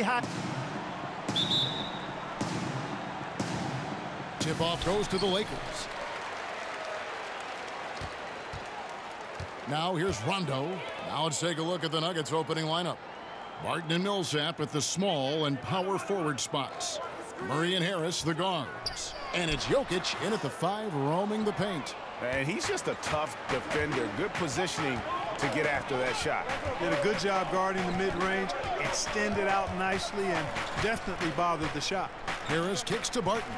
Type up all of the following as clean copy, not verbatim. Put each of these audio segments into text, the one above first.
high. Tip-off goes to the Lakers. Now here's Rondo. Now let's take a look at the Nuggets opening lineup. Barton and Millsap at the small and power forward spots. Murray and Harris the guards. And it's Jokic in at the 5 roaming the paint. And he's just a tough defender. Good positioning to get after that shot. Did a good job guarding the mid-range. Extended out nicely and definitely bothered the shot. Harris kicks to Barton.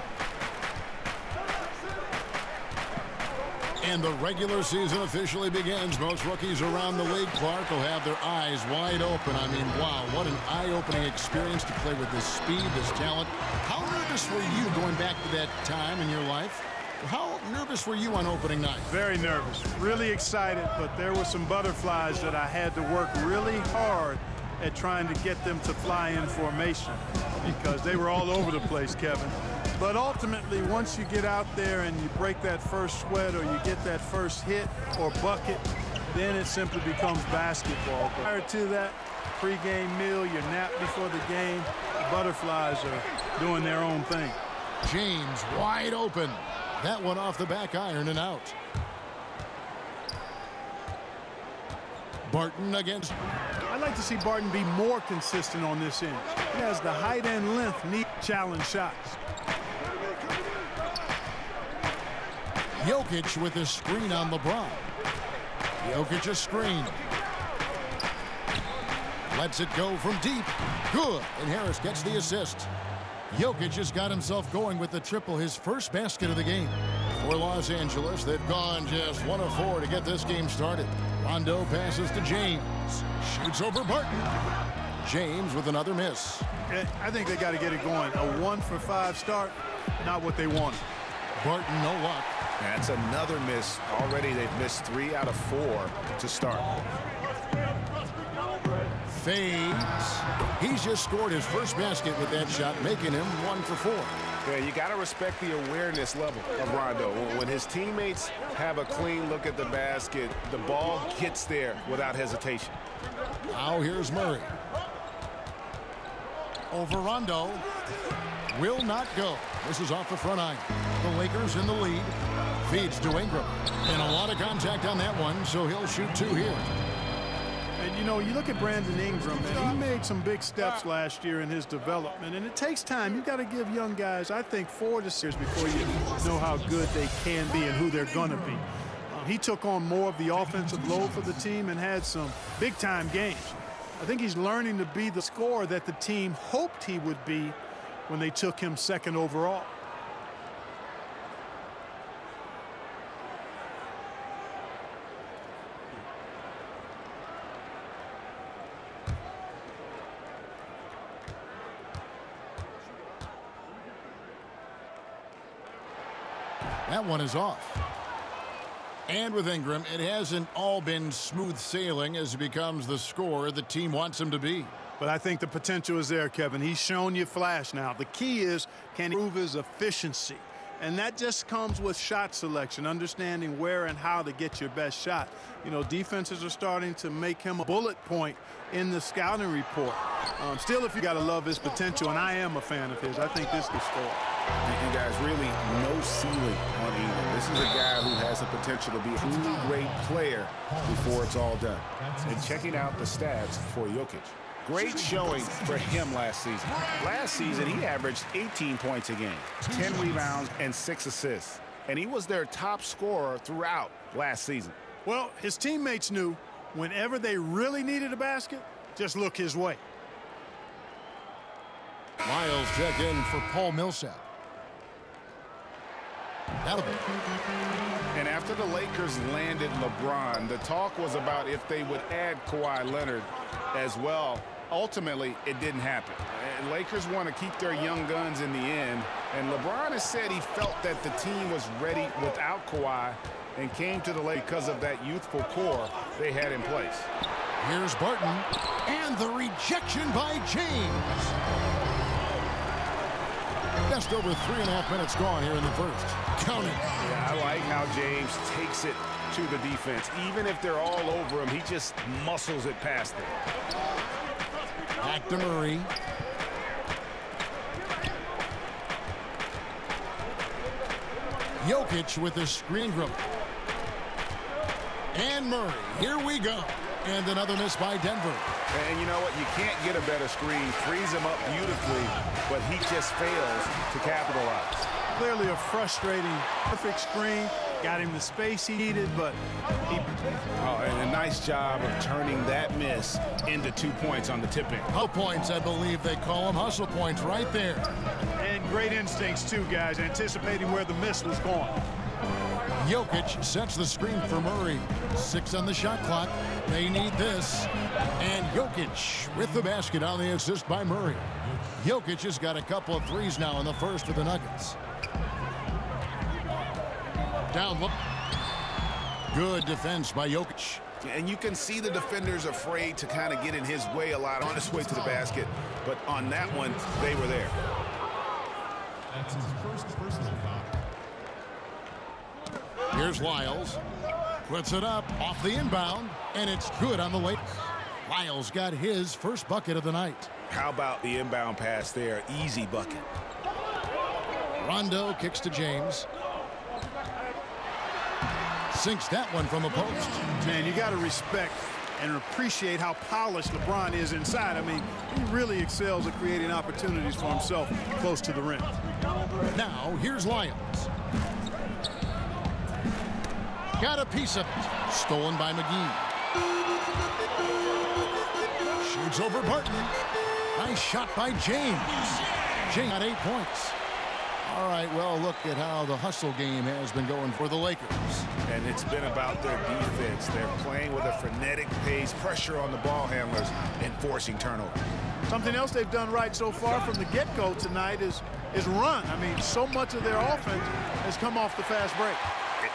And the regular season officially begins. Most rookies around the league, Clark, will have their eyes wide open. I mean, wow, what an eye-opening experience to play with this speed, this talent. How nervous were you going back to that time in your life? How nervous were you on opening night? Very nervous. Really excited, but there were some butterflies that I had to work really hard at trying to get them to fly in formation because they were all over the place, Kevin. But ultimately, once you get out there and you break that first sweat or you get that first hit or bucket, then it simply becomes basketball. Prior to that, pregame meal, your nap before the game, the butterflies are doing their own thing. James wide open. That one off the back iron and out. Barton against. I'd like to see Barton be more consistent on this end. He has the height and length, need challenge shots. Jokic with his screen on LeBron. Jokic a screen. Lets it go from deep. Good. And Harris gets the assist. Jokic has got himself going with the triple, his first basket of the game. For Los Angeles, they've gone just 1 of 4 to get this game started. Rondo passes to James. Shoots over Barton. James with another miss. I think they got to get it going. A 1 for 5 start, not what they wanted. Barton, no luck. That's another miss. Already they've missed 3 out of 4 to start. Fades. He's just scored his first basket with that shot, making him 1 for 4. Yeah, you got to respect the awareness level of Rondo. When his teammates have a clean look at the basket, the ball gets there without hesitation. Now here's Murray. Over Rondo. Will not go. This is off the front iron. The Lakers in the lead. Feeds to Ingram. And a lot of contact on that one, so he'll shoot 2 here. And, you know, you look at Brandon Ingram, and he made some big steps last year in his development. And it takes time. You've got to give young guys, I think, 4 to 6 years before you know how good they can be and who they're going to be. He took on more of the offensive load for the team and had some big-time games. I think he's learning to be the scorer that the team hoped he would be when they took him 2nd overall. That one is off. And with Ingram, it hasn't all been smooth sailing as he becomes the scorer the team wants him to be. But I think the potential is there, Kevin. He's shown you flash now. The key is, can he improve his efficiency? And that just comes with shot selection, understanding where and how to get your best shot. You know, defenses are starting to make him a bullet point in the scouting report. Still, if you got to love his potential, and I am a fan of his, I think this could score. And guys, really no ceiling on Ingram. This is a guy who has the potential to be a truly great player before it's all done. And checking out the stats for Jokic. Great showing for him last season. Last season, he averaged 18 points a game, 10 rebounds, and 6 assists. And he was their top scorer throughout last season. Well, his teammates knew whenever they really needed a basket, just look his way. Miles check in for Paul Millsap. That'll be. And after the Lakers landed LeBron, the talk was about if they would add Kawhi Leonard as well. Ultimately, it didn't happen. And Lakers want to keep their young guns in the end. And LeBron has said he felt that the team was ready without Kawhi and came to the Lakers because of that youthful core they had in place. Here's Barton. And the rejection by James. Just over 3.5 minutes gone here in the first. Counting. Yeah, I like how James takes it to the defense. Even if they're all over him, he just muscles it past them. Back to Murray. Jokic with a screen grip. And Murray, here we go. And another miss by Denver. And you know what? You can't get a better screen. Frees him up beautifully, but he just fails to capitalize. Clearly a frustrating, perfect screen. Got him the space he needed, but he... Oh, and a nice job of turning that miss into 2 points on the tip-in. Hustle points, I believe they call them. Hustle points right there. And great instincts, too, guys, anticipating where the miss was going. Jokic sets the screen for Murray. 6 on the shot clock. They need this. And Jokic with the basket on the assist by Murray. Jokic has got a couple of threes now in the first for the Nuggets. Down look. Good defense by Jokic. And you can see the defenders afraid to kind of get in his way a lot on his way to the basket. But on that one, they were there. That's his first personal foul. Here's Lyles. Puts it up off the inbound, and it's good on the way. Lyles got his first bucket of the night. How about the inbound pass there? Easy bucket. Rondo kicks to James. Sinks that one from the post. Man, you got to respect and appreciate how polished LeBron is inside. I mean, he really excels at creating opportunities for himself close to the rim. Now, here's Lyles. Got a piece of it. Stolen by McGee. Shoots over Barton. Nice shot by James. James got 8 points. All right, well, look at how the hustle game has been going for the Lakers. And it's been about their defense. They're playing with a frenetic pace, pressure on the ball handlers, and forcing turnovers. Something else they've done right so far from the get-go tonight is run. I mean, so much of their offense has come off the fast break.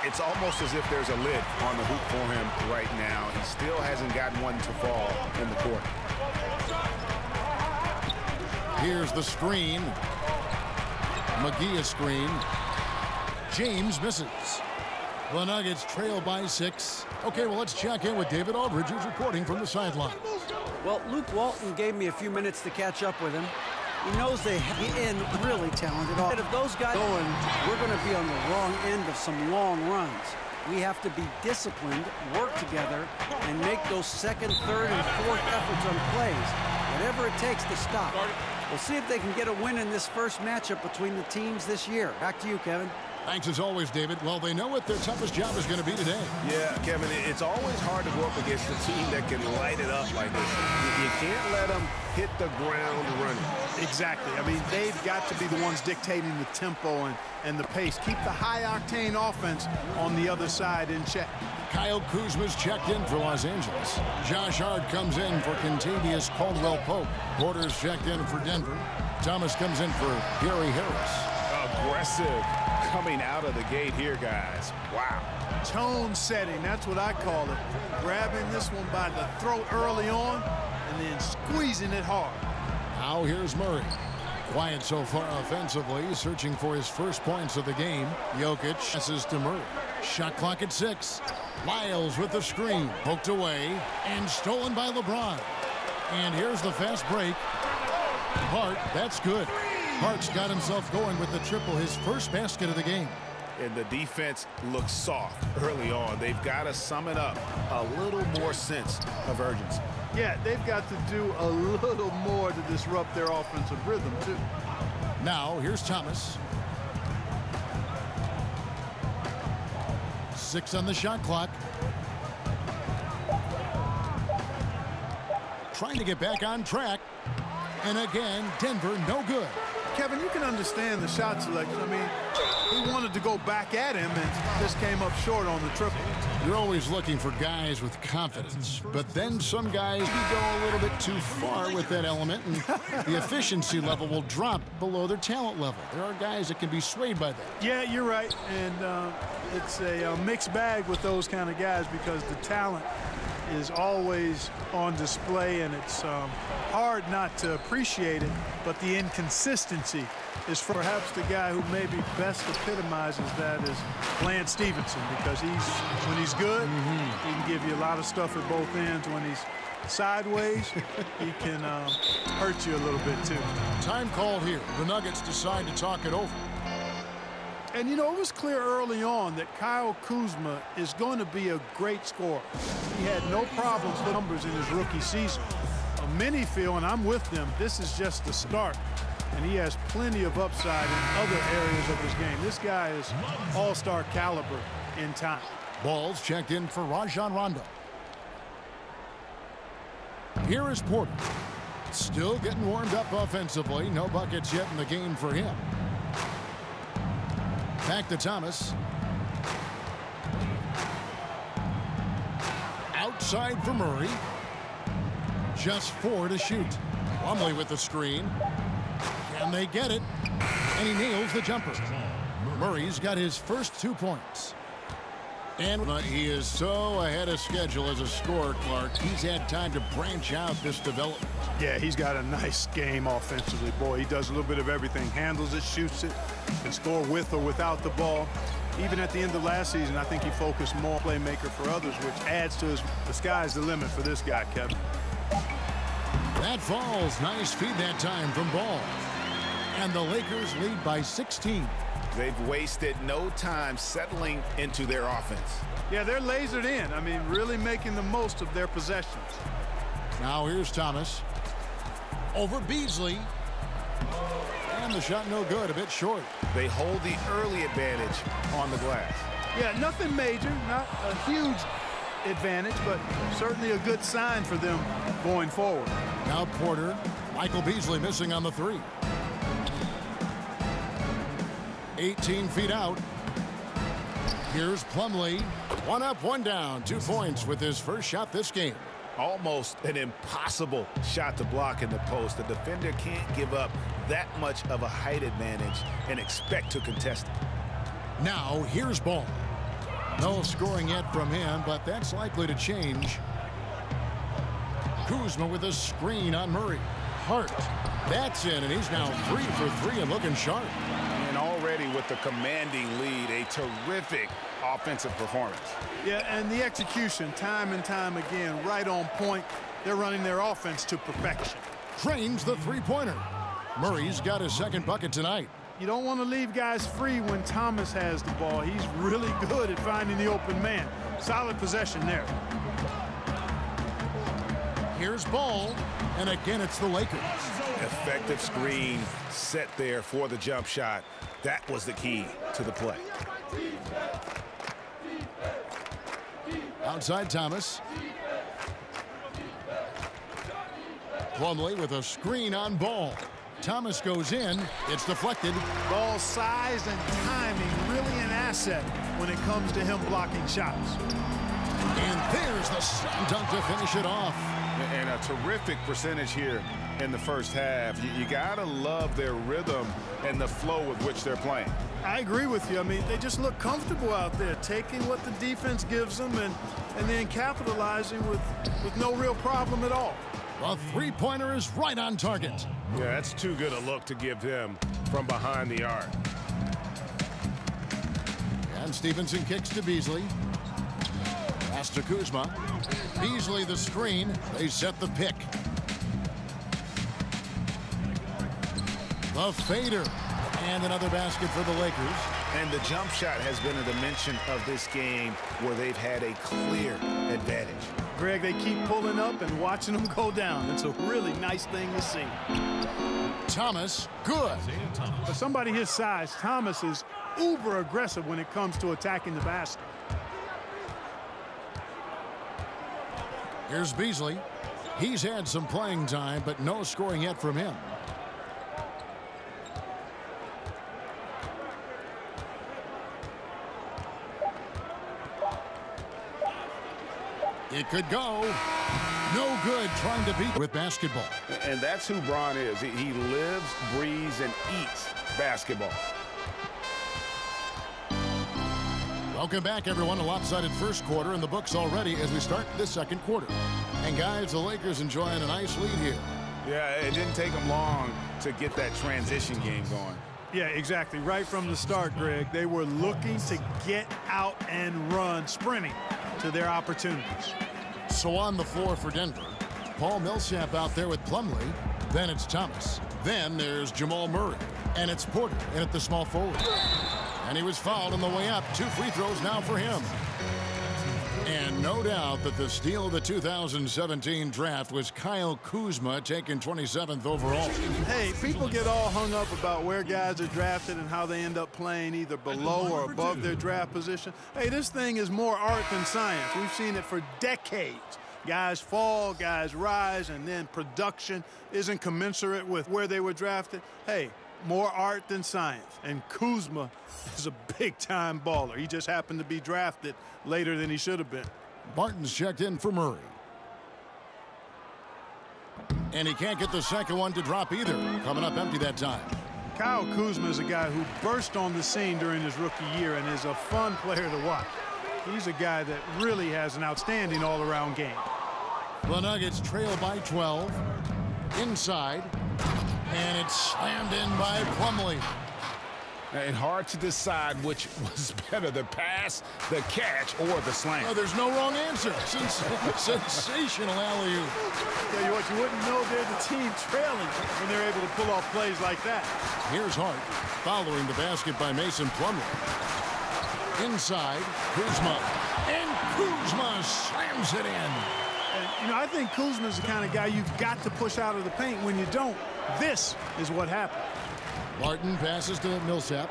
It's almost as if there's a lid on the hoop for him right now. He still hasn't gotten one to fall in the court. Here's the screen. McGee a screen. James misses. The Nuggets trail by 6. Okay, well, let's check in with David Aldridge, who's reporting from the sideline. Well, Luke Walton gave me a few minutes to catch up with him. He knows they get in really talented. And if those guys going, we're going to be on the wrong end of some long runs. We have to be disciplined, work together, and make those second, third, and fourth efforts on plays. Whatever it takes to stop. We'll see if they can get a win in this first matchup between the teams this year. Back to you, Kevin. Thanks as always, David. Well, they know what their toughest job is going to be today. Yeah, Kevin, it's always hard to go up against a team that can light it up like this. You can't let them hit the ground running. Exactly. I mean, they've got to be the ones dictating the tempo and the pace. Keep the high-octane offense on the other side in check. Kyle Kuzma's checked in for Los Angeles. Josh Hart comes in for Kentavious Caldwell-Pope. Porter's checked in for Denver. Thomas comes in for Gary Harris. Aggressive coming out of the gate here, guys. Wow. Tone setting, that's what I call it. Grabbing this one by the throat early on and then squeezing it hard. Now here's Murray. Quiet so far offensively, searching for his first points of the game. Jokic passes to Murray. Shot clock at 6. Lyles with the screen. Poked away and stolen by LeBron. And here's the fast break. Hart, that's good. Hart's got himself going with the triple, his first basket of the game. And the defense looks soft early on. They've got to sum it up. A little more sense of urgency. Yeah, they've got to do a little more to disrupt their offensive rhythm, too. Now, here's Thomas. 6 on the shot clock. Trying to get back on track. And again, Denver no good. Kevin, you can understand the shot selection. I mean, he wanted to go back at him and just came up short on the triple. You're always looking for guys with confidence, but then some guys go a little bit too far with that element, and the efficiency level will drop below their talent level. There are guys that can be swayed by that. Yeah, you're right, and it's a mixed bag with those kind of guys because the talent is always on display, and it's hard not to appreciate it, but the inconsistency is perhaps the guy who maybe best epitomizes that is Lance Stevenson, because when he's good, he can give you a lot of stuff at both ends. When he's sideways, he can hurt you a little bit too. Time called here. The Nuggets decide to talk it over. And, you know, it was clear early on that Kyle Kuzma is going to be a great scorer. He had no problems with numbers in his rookie season. Many feel, and I'm with them, this is just the start. And he has plenty of upside in other areas of his game. This guy is all-star caliber in time. Ball's checked in for Rajon Rondo. Here is Porter. Still getting warmed up offensively. No buckets yet in the game for him. Back to Thomas. Outside for Murray. Just 4 to shoot. Plumlee with the screen. Can they get it? And he nails the jumper. Murray's got his first 2 points. And he is so ahead of schedule as a scorer, Clark. He's had time to branch out this development. Yeah, he's got a nice game offensively. Boy, he does a little bit of everything. Handles it, shoots it, can score with or without the ball. Even at the end of last season, I think he focused more playmaker for others, which adds to the sky's the limit for this guy, Kevin. That falls. Nice feed that time from Ball. And the Lakers lead by 16. They've wasted no time settling into their offense. Yeah, they're lasered in. I mean, really making the most of their possessions. Now here's Thomas. Over Beasley. And the shot no good, a bit short. They hold the early advantage on the glass. Yeah, nothing major, not a huge advantage, but certainly a good sign for them going forward. Now Porter. Michael Beasley missing on the 3. 18 feet out. Here's Plumlee. 1 up, 1 down. 2 points with his first shot this game. Almost an impossible shot to block in the post. The defender can't give up that much of a height advantage and expect to contest it. Now here's Ball. No scoring yet from him, but that's likely to change. Kuzma with a screen on Murray. Hart. That's in, and he's now 3 for 3 and looking sharp. And already with the commanding lead, a terrific offensive performance. Yeah, and the execution, time and time again, right on point. They're running their offense to perfection. Trains the 3-pointer. Murray's got his second bucket tonight. You don't want to leave guys free when Thomas has the ball. He's really good at finding the open man. Solid possession there. Here's Ball, and again it's the Lakers. Effective screen set there for the jump shot. That was the key to the play. Outside Thomas. Plumlee with a screen on Ball. Thomas goes in. It's deflected. Ball size and timing really an asset when it comes to him blocking shots. And there's the slam dunk to finish it off. And a terrific percentage here in the first half. You gotta love their rhythm and the flow with which they're playing. I agree with you. I mean, they just look comfortable out there, taking what the defense gives them and then capitalizing with no real problem at all. The 3-pointer is right on target. Yeah, that's too good a look to give him from behind the arc. And Stevenson kicks to Beasley. Pass to Kuzma. Beasley the screen. They set the pick. The fader. And another basket for the Lakers. And the jump shot has been a dimension of this game where they've had a clear advantage. Greg, they keep pulling up and watching them go down. It's a really nice thing to see. Thomas, good. For somebody his size, Thomas is uber aggressive when it comes to attacking the basket. Here's Beasley. He's had some playing time, but no scoring yet from him. It could go. No good trying to beat with basketball. And that's who Bron is. He lives, breathes, and eats basketball. Welcome back, everyone. A lopsided first quarter in the books already as we start the second quarter. And, guys, the Lakers enjoying a nice lead here. Yeah, it didn't take them long to get that transition game going. Yeah, exactly. Right from the start, Greg, they were looking to get out and run, sprinting to their opportunities. So on the floor for Denver, Paul Millsap out there with Plumlee. Then it's Thomas. Then there's Jamal Murray. And it's Porter in at the small forward. And he was fouled on the way up. 2 free throws now for him. And no doubt that the steal of the 2017 draft was Kyle Kuzma, taken 27th overall. Hey, people get all hung up about where guys are drafted and how they end up playing either below or above their draft position. Hey, this thing is more art than science. We've seen it for decades. Guys fall, guys rise, and then production isn't commensurate with where they were drafted. Hey, more art than science. And Kuzma is a big-time baller. He just happened to be drafted later than he should have been. Barton's checked in for Murray. And he can't get the second one to drop either. Coming up empty that time. Kyle Kuzma is a guy who burst on the scene during his rookie year and is a fun player to watch. He's a guy that really has an outstanding all-around game. The Nuggets trail by 12. Inside. And it's slammed in by Plumlee. And hard to decide which was better, the pass, the catch, or the slam. Oh, there's no wrong answer. Sensational alley-oop. Tell you what, you wouldn't know they're the team trailing when they're able to pull off plays like that. Here's Hart following the basket by Mason Plumlee. Inside, Kuzma. And Kuzma slams it in. And, you know, I think Kuzma's the kind of guy you've got to push out of the paint. When you don't, this is what happened. Barton passes to Millsap.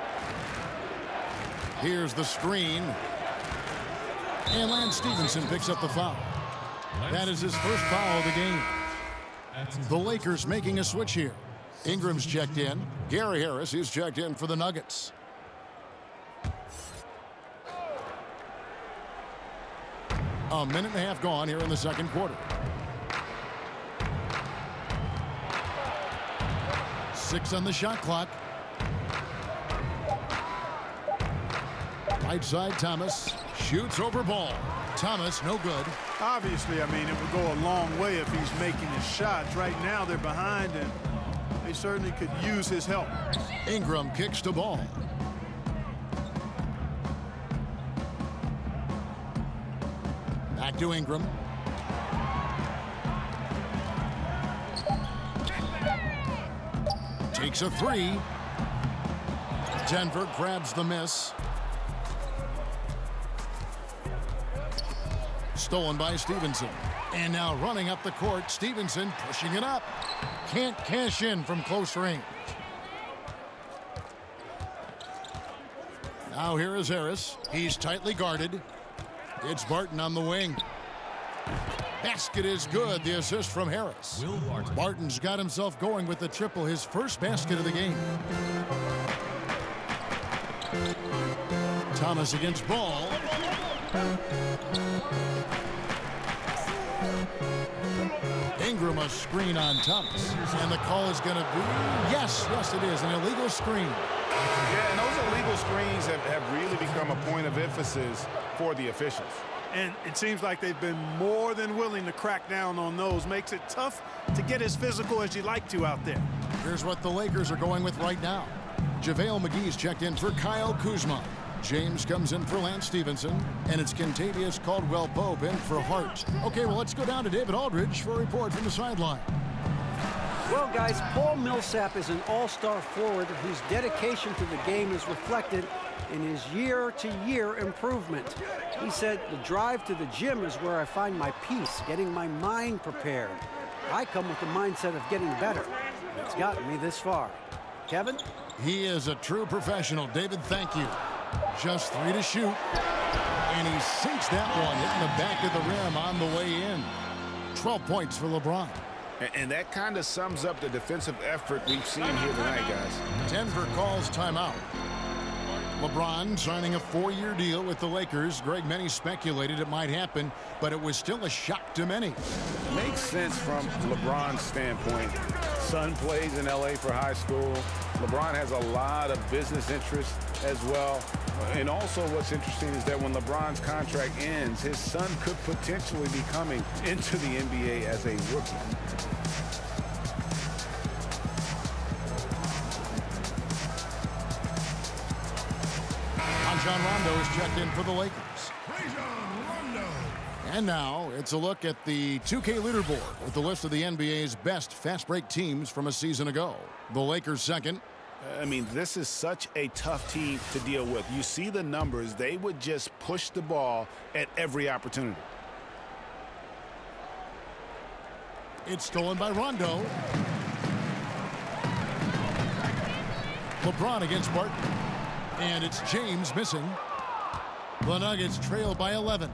Here's the screen. And Lance Stevenson picks up the foul. That is his first foul of the game. The Lakers making a switch here. Ingram's checked in. Gary Harris is checked in for the Nuggets. A minute and a half gone here in the second quarter. 6 on the shot clock. Right side, Thomas shoots over ball. Thomas, no good. Obviously, I mean, it would go a long way if he's making his shots. Right now, they're behind, and they certainly could use his help. Ingram kicks the ball. Back to Ingram. Takes a 3. Denver grabs the miss. Stolen by Stevenson. And now running up the court, Stevenson pushing it up. Can't cash in from close range. Now here is Harris. He's tightly guarded. It's Barton on the wing. Basket is good. The assist from Harris. Barton's got himself going with the triple, his first basket of the game. Thomas against Ball. Ingram a screen on Thomas. And the call is going to be, yes, it is, an illegal screen. Yeah, and those illegal screens have really become a point of emphasis for the officials. And it seems like they've been more than willing to crack down on those. Makes it tough to get as physical as you'd like to out there. Here's what the Lakers are going with right now. JaVale McGee's checked in for Kyle Kuzma. James comes in for Lance Stevenson. And it's Kentavious Caldwell-Pope in for Hart. Okay, well, let's go down to David Aldridge for a report from the sideline. Well, guys, Paul Millsap is an all-star forward whose dedication to the game is reflected in his year-to-year improvement. He said, the drive to the gym is where I find my peace, getting my mind prepared. I come with the mindset of getting better. It's gotten me this far. Kevin? He is a true professional. David, thank you. Just 3 to shoot. And he sinks that one, hitting the back of the rim on the way in. 12 points for LeBron. And that kind of sums up the defensive effort we've seen here tonight, guys. Denver calls timeout. LeBron signing a 4-year deal with the Lakers. Greg, many speculated it might happen, but it was still a shock to many. It makes sense from LeBron's standpoint. Son plays in L.A. for high school. LeBron has a lot of business interests as well. And also what's interesting is that when LeBron's contract ends, his son could potentially be coming into the NBA as a rookie. John Rondo is checked in for the Lakers. And now it's a look at the 2K leaderboard with the list of the NBA's best fast break teams from a season ago. The Lakers second, I mean, this is such a tough team to deal with. You see the numbers. They would just push the ball at every opportunity. It's stolen by Rondo. LeBron against Barton. And it's James missing. The Nuggets trail by 11.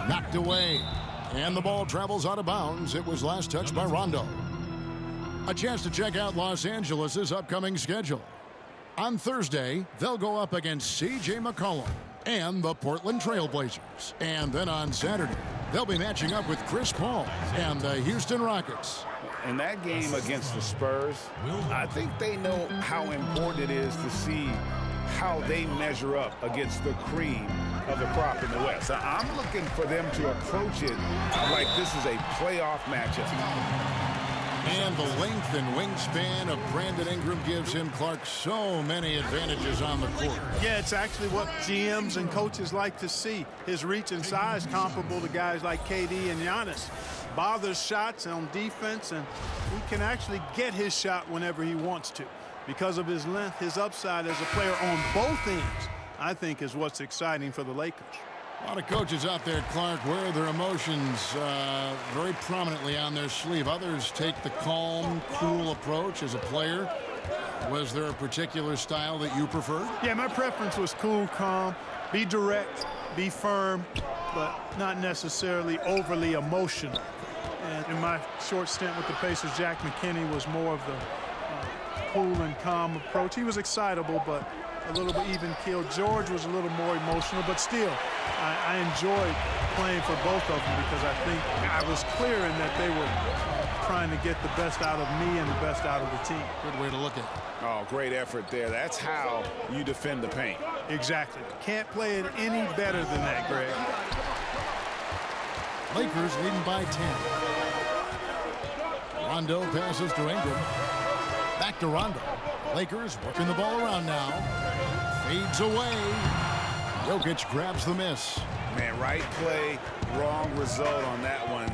Knocked away. And the ball travels out of bounds. It was last touched by Rondo. A chance to check out Los Angeles' upcoming schedule. On Thursday, they'll go up against C.J. McCollum and the Portland Trail Blazers. And then on Saturday, they'll be matching up with Chris Paul and the Houston Rockets. In that game against the Spurs, I think they know how important it is to see how they measure up against the cream of the crop in the West. I'm looking for them to approach it like this is a playoff matchup. And the length and wingspan of Brandon Ingram gives him, Clark, so many advantages on the court. Yeah, it's actually what GMs and coaches like to see. His reach and size comparable to guys like KD and Giannis. Bothers shots on defense, and he can actually get his shot whenever he wants to. Because of his length, his upside as a player on both ends, I think, is what's exciting for the Lakers. A lot of coaches out there, Clark, wear their emotions very prominently on their sleeve. Others take the calm, cool approach as a player. Was there a particular style that you preferred? Yeah, my preference was cool, calm, be direct, be firm, but not necessarily overly emotional. And in my short stint with the Pacers, Jack McKinney was more of the cool and calm approach. He was excitable, but a little bit even-keeled. George was a little more emotional, but still, I enjoyed playing for both of them because I think I was clear in that they were trying to get the best out of me and the best out of the team. Good way to look at it. Oh, great effort there. That's how you defend the paint. Exactly. Can't play it any better than that, Greg. Lakers leading by 10. Rondo passes to Ingram. Back to Rondo. Lakers working the ball around now. Fades away. Jokic grabs the miss. Man, right play, wrong result on that one.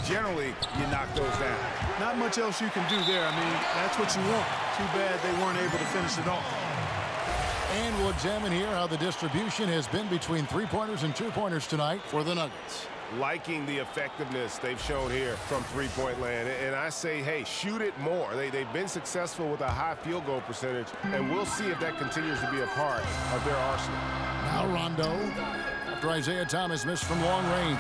Generally, you knock those down. Not much else you can do there. I mean, that's what you want. Too bad they weren't able to finish it off. And we'll examine here how the distribution has been between three-pointers and two-pointers tonight for the Nuggets. Liking the effectiveness they've shown here from three-point land. And I say, hey, shoot it more. They've been successful with a high field goal percentage, and we'll see if that continues to be a part of their arsenal. Now Rondo, after Isaiah Thomas missed from long range.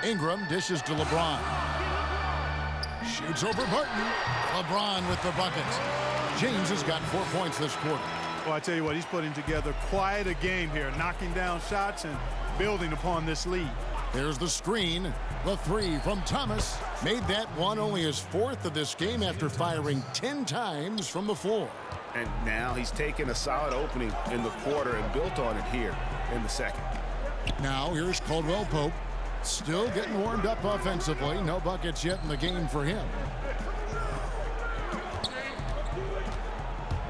Ingram dishes to LeBron. Shoots over Barton. LeBron with the bucket. James has got 4 points this quarter. Well, I tell you what, he's putting together quite a game here, knocking down shots and building upon this lead. There's the screen. The three from Thomas. Made that one only his fourth of this game after firing 10 times from the floor. And now he's taken a solid opening in the quarter and built on it here in the second. Now here's Caldwell Pope. Still getting warmed up offensively. No buckets yet in the game for him.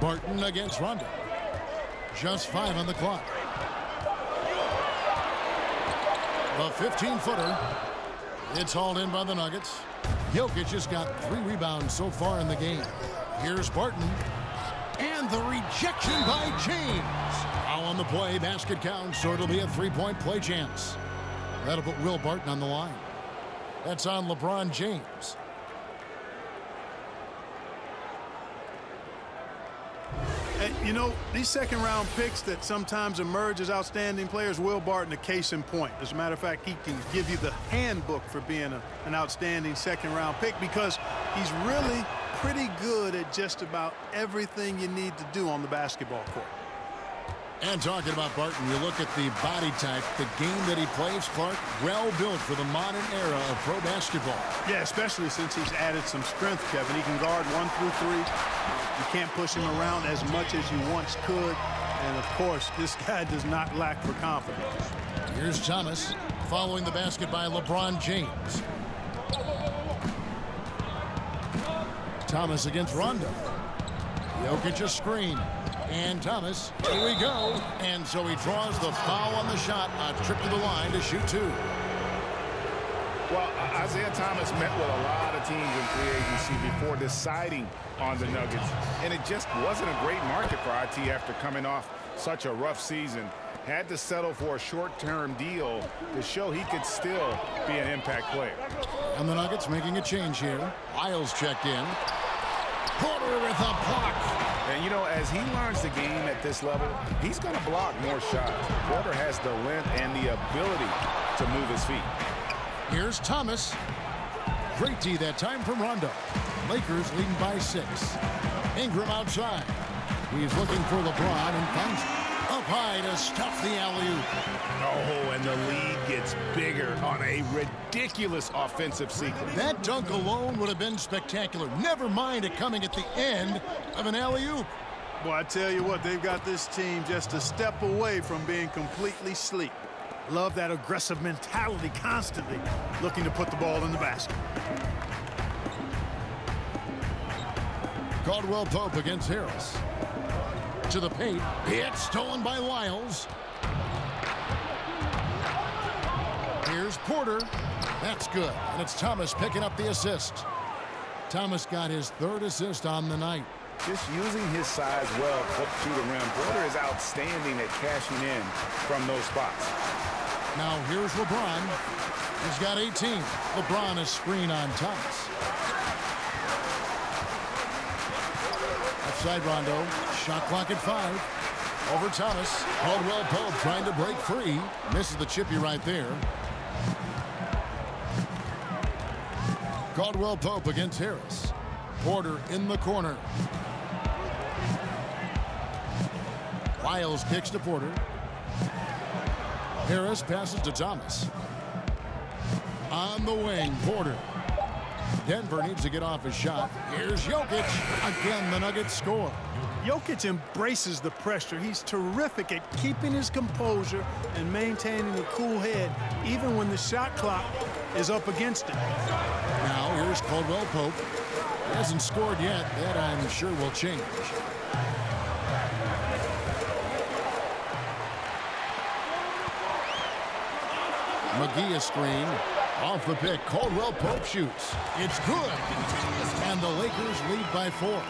Barton against Rondo. Just 5 on the clock. The 15-footer. It's hauled in by the Nuggets. Jokic has got 3 rebounds so far in the game. Here's Barton. And the rejection by James. Foul on the play. Basket counts, so it'll be a 3-point play chance. That'll put Will Barton on the line. That's on LeBron James. You know, these second-round picks that sometimes emerge as outstanding players, Will Barton, a case in point. As a matter of fact, he can give you the handbook for being an outstanding second-round pick because he's really pretty good at just about everything you need to do on the basketball court. And talking about Barton, you look at the body type, the game that he plays, Clark, well built for the modern era of pro basketball. Yeah, especially since he's added some strength, Kevin. He can guard 1 through 3. You can't push him around as much as you once could. And, of course, this guy does not lack for confidence. Here's Thomas following the basket by LeBron James. Thomas against Rondo. Jokic a screen. And Thomas, here we go. And so he draws the foul on the shot. A trip to the line to shoot 2. Well, Isaiah Thomas met with a lot of teams in free agency before deciding on the Nuggets, and it just wasn't a great market for IT after coming off such a rough season. Had to settle for a short-term deal to show he could still be an impact player. And the Nuggets making a change here. Lyles checked in. Porter with a block. And, you know, as he learns the game at this level, he's going to block more shots. Porter has the length and the ability to move his feet. Here's Thomas. Great D that time from Rondo. Lakers leading by 6. Ingram outside. He's looking for LeBron and finds it. Up high to stuff the alley-oop. Oh, and the lead gets bigger on a ridiculous offensive sequence. That dunk alone would have been spectacular. Never mind it coming at the end of an alley-oop. Boy, I tell you what, they've got this team just a step away from being completely sleep. Love that aggressive mentality, constantly looking to put the ball in the basket. Caldwell Pope against Harris. To the paint. It's stolen by Lyles. Here's Porter. That's good. And it's Thomas picking up the assist. Thomas got his 3rd assist on the night. Just using his size well to the rim. Porter is outstanding at cashing in from those spots. Now here's LeBron. He's got 18. LeBron is screen on Thomas. Outside Rondo. Shot clock at 5. Over Thomas. Caldwell Pope trying to break free. Misses the chippy right there. Caldwell Pope against Harris. Porter in the corner. Lyles kicks to Porter. Harris passes to Thomas. On the wing, Porter. Denver needs to get off his shot. Here's Jokic. Again, the Nuggets score. Jokic embraces the pressure. He's terrific at keeping his composure and maintaining a cool head, even when the shot clock is up against him. Now, here's Caldwell Pope. He hasn't scored yet. That, I'm sure, will change. McGee a screen. Off the pick, Caldwell Pope shoots. It's good. And the Lakers lead by 4.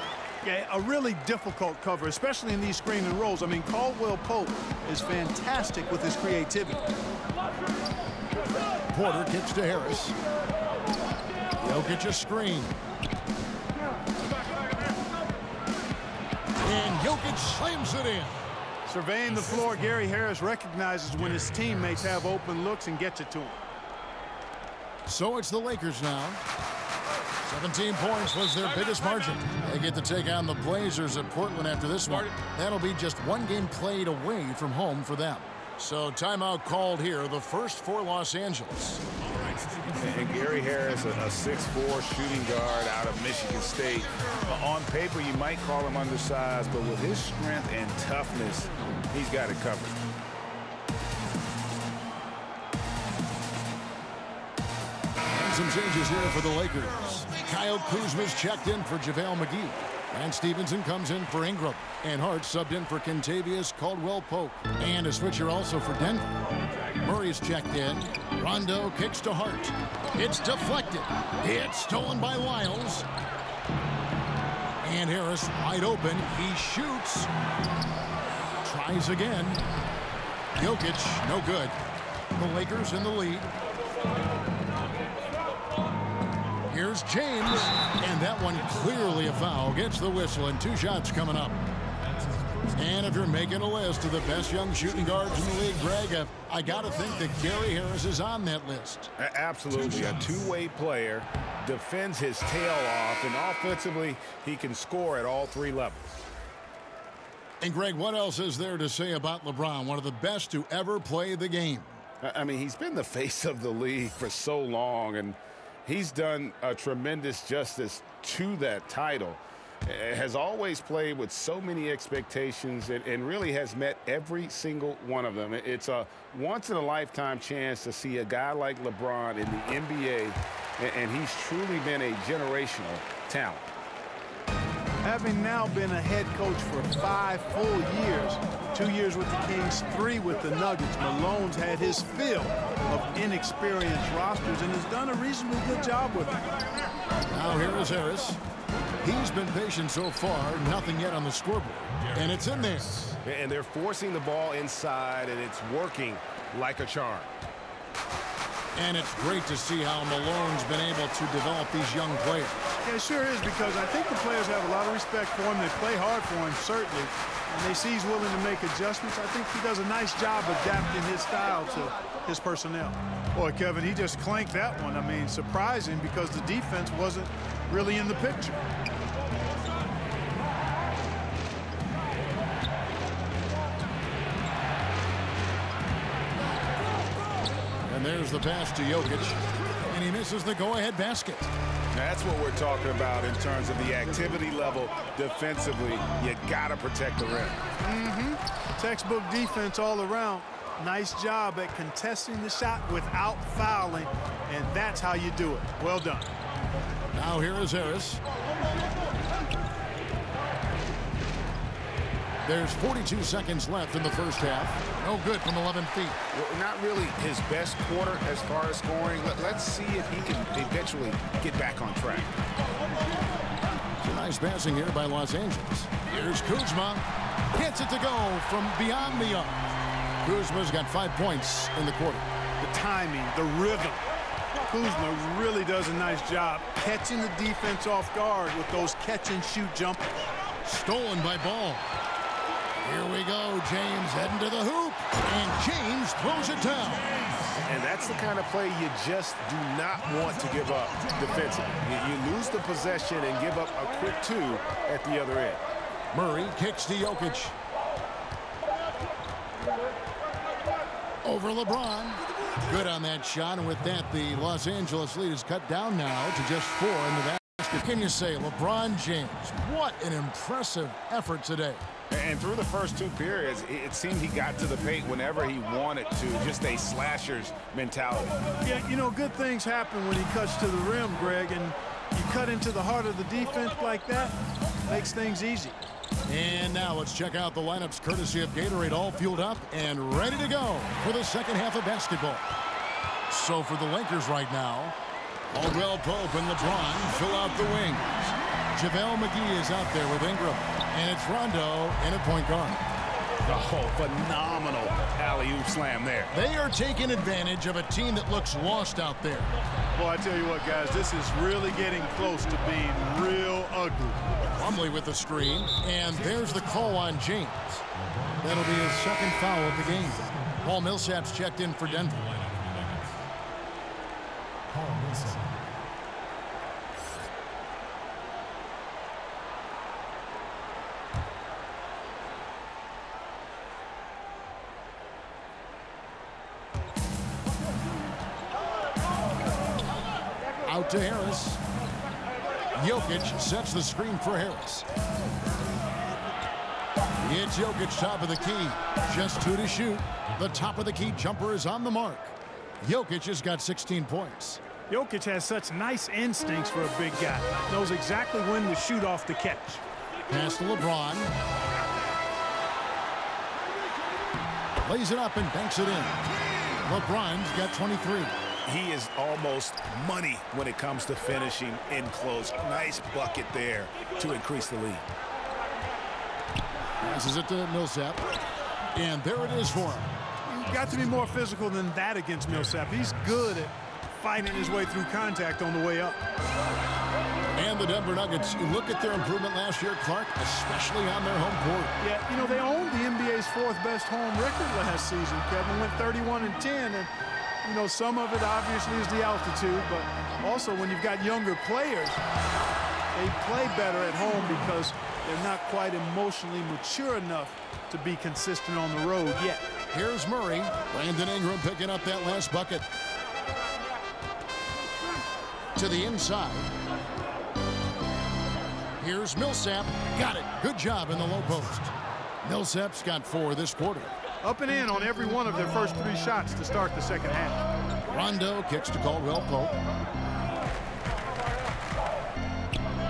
Yeah, a really difficult cover, especially in these screen and rolls. I mean, Caldwell Pope is fantastic with his creativity. Porter kicks to Harris. Jokic a screen. And Jokic slams it in. Surveying the floor, Gary Harris recognizes when his teammates have open looks and gets it to him. So it's the Lakers now. 17 points was their biggest margin. They get to take on the Blazers at Portland after this one. That'll be just one game played away from home for them. So timeout called here, the first for Los Angeles. And Gary Harris, a 6'4" shooting guard out of Michigan State. On paper, you might call him undersized, but with his strength and toughness, he's got it covered. And some changes here for the Lakers. Kyle Kuzma's checked in for JaVale McGee. And Stevenson comes in for Ingram. And Hart subbed in for Kentavious Caldwell-Pope. And a switcher also for Denver. Murray's checked in. Rondo kicks to Hart. It's deflected. It's stolen by Lyles. And Harris wide open. He shoots. Tries again. Jokic, no good. The Lakers in the lead. Here's James, and that one clearly a foul. Gets the whistle, and 2 shots coming up. And if you're making a list of the best young shooting guards in the league, Greg, I got to think that Gary Harris is on that list. Absolutely. A two-way player, defends his tail off, and offensively, he can score at all 3 levels. And, Greg, what else is there to say about LeBron, one of the best to ever play the game? I mean, he's been the face of the league for so long, and he's done a tremendous justice to that title. Has always played with so many expectations and really has met every single one of them. It's a once-in-a-lifetime chance to see a guy like LeBron in the NBA, and he's truly been a generational talent. Having now been a head coach for 5 full years, 2 years with the Kings, 3 with the Nuggets, Malone's had his fill of inexperienced rosters and has done a reasonably good job with it. Now here is Harris. He's been patient so far. Nothing yet on the scoreboard. And it's in there. And they're forcing the ball inside, and it's working like a charm. And it's great to see how Malone's been able to develop these young players. Yeah, it sure is, because I think the players have a lot of respect for him. They play hard for him, certainly. And they see he's willing to make adjustments. I think he does a nice job adapting his style to his personnel. Boy, Kevin, he just clanked that one. I mean, surprising, because the defense wasn't really in the picture. And there's the pass to Jokic. And he misses the go-ahead basket. That's what we're talking about in terms of the activity level defensively. You got to protect the rim. Textbook defense all around. Nice job at contesting the shot without fouling, and that's how you do it. Well done. Now here is Harris. There's 42 seconds left in the first half. No good from 11 feet. Well, not really his best quarter as far as scoring. Let's see if he can eventually get back on track. It's a nice passing here by Los Angeles. Here's Kuzma. Gets it to go from beyond the arc. Kuzma's got 5 points in the quarter. The timing, the rhythm. Kuzma really does a nice job catching the defense off guard with those catch-and-shoot jumpers. Stolen by Ball. Here we go. James heading to the hoop. And James throws it down. And that's the kind of play you just do not want to give up defensively. You lose the possession and give up a quick two at the other end. Murray kicks to Jokic. Over LeBron. Good on that shot. And with that, the Los Angeles lead is cut down now to just 4 in the basket. Can you say, LeBron James, what an impressive effort today. And through the first 2 periods, it seemed he got to the paint whenever he wanted to. Just a slasher's mentality. Yeah, you know, good things happen when he cuts to the rim, Greg, and you cut into the heart of the defense like that, makes things easy. And now let's check out the lineups courtesy of Gatorade, all fueled up and ready to go for the second half of basketball. So for the Lakers right now, Caldwell Pope and LeBron fill out the wings. JaVale McGee is out there with Ingram. And it's Rondo in at point guard. Oh, phenomenal alley-oop slam there. They are taking advantage of a team that looks lost out there. Well, I tell you what, guys, this is really getting close to being real ugly. Plumlee with the screen, and there's the call on James. That'll be his second foul of the game. Paul Millsap's checked in for Denver. Paul Millsap. Out to Harris. Jokic sets the screen for Harris. It's Jokic, top of the key. Just 2 to shoot. The top of the key jumper is on the mark. Jokic has got 16 points. Jokic has such nice instincts for a big guy. Knows exactly when to shoot off the catch. Pass to LeBron. Lays it up and banks it in. LeBron's got 23. He is almost money when it comes to finishing in close. Nice bucket there to increase the lead. Passes it to Millsap. And there it is for him. You've got to be more physical than that against Millsap. He's good at fighting his way through contact on the way up. And the Denver Nuggets, you look at their improvement last year, Clark, especially on their home court. Yeah, you know, they owned the NBA's 4th best home record last season, Kevin. Went 31-10, and you know, some of it obviously is the altitude, but also when you've got younger players, they play better at home because they're not quite emotionally mature enough to be consistent on the road yet. Here's Murray. Brandon Ingram picking up that last bucket. To the inside. Here's Millsap. Got it. Good job in the low post. Millsap's got 4 this quarter. Up and in on every one of their first 3 shots to start the second half. Rondo kicks to Caldwell Pope.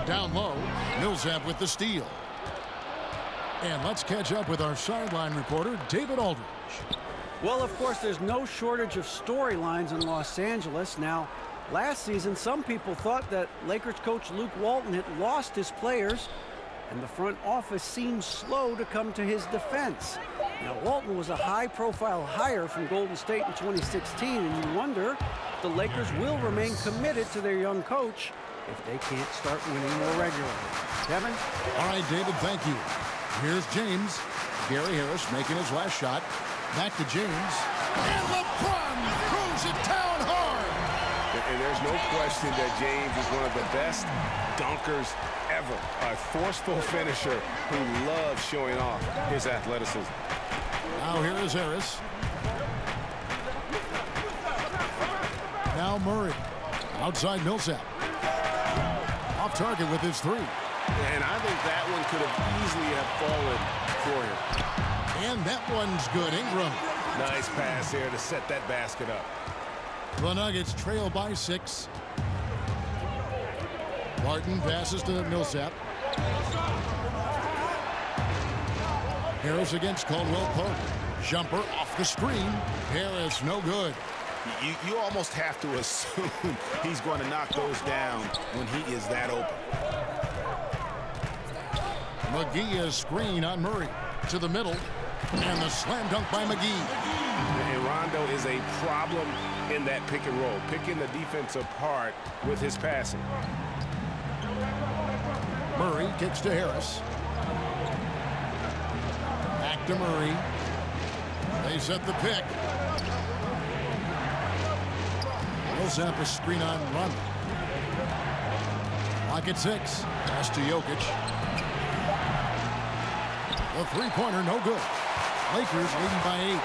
Down low, Millsap with the steal. And let's catch up with our sideline reporter, David Aldridge. Well, of course, there's no shortage of storylines in Los Angeles. Now, Last season, some people thought that Lakers coach Luke Walton had lost his players, and the front office seemed slow to come to his defense. Now, Walton was a high-profile hire from Golden State in 2016, and you wonder if the Lakers will remain committed to their young coach if they can't start winning more regularly. Kevin? All right, David, thank you. Here's James. Gary Harris making his last shot. Back to James. And LeBron throws it down hard. And there's no question that James is one of the best dunkers ever. A forceful finisher who loves showing off his athleticism. Now here is Harris. Now Murray. Outside Millsap. Off target with his three. And I think that one could have easily have fallen for him. And that one's good. Ingram. Nice pass there to set that basket up. The Nuggets trail by 6. Barton passes to Millsap. Harris against Caldwell Pope. Jumper off the screen. Harris no good. You almost have to assume he's going to knock those down when he is that open. McGee is screen on Murray. To the middle. And the slam dunk by McGee. And Rondo is a problem in that pick and roll, picking the defense apart with his passing. Murray kicks to Harris. Back to Murray. They set the pick. Millsap a screen on Rondo. Clock at 6. Pass to Jokic. The three-pointer no good. Lakers leading by 8.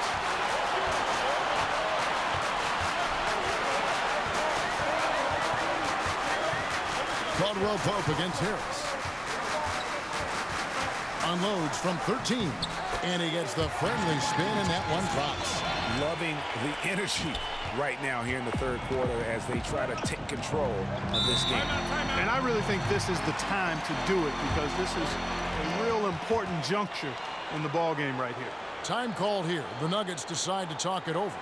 Caldwell Pope against Harris. Unloads from 13. And he gets the friendly spin, and that one drops. Loving the energy right now here in the third quarter as they try to take control of this game. And I really think this is the time to do it because this is a real important juncture in the ball game right here. Time called here. The Nuggets decide to talk it over.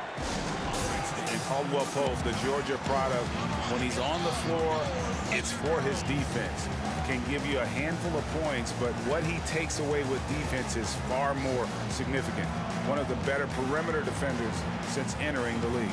And Caldwell Pope, the Georgia product, when he's on the floor, it's for his defense. Can give you a handful of points, but what he takes away with defense is far more significant. One of the better perimeter defenders since entering the league.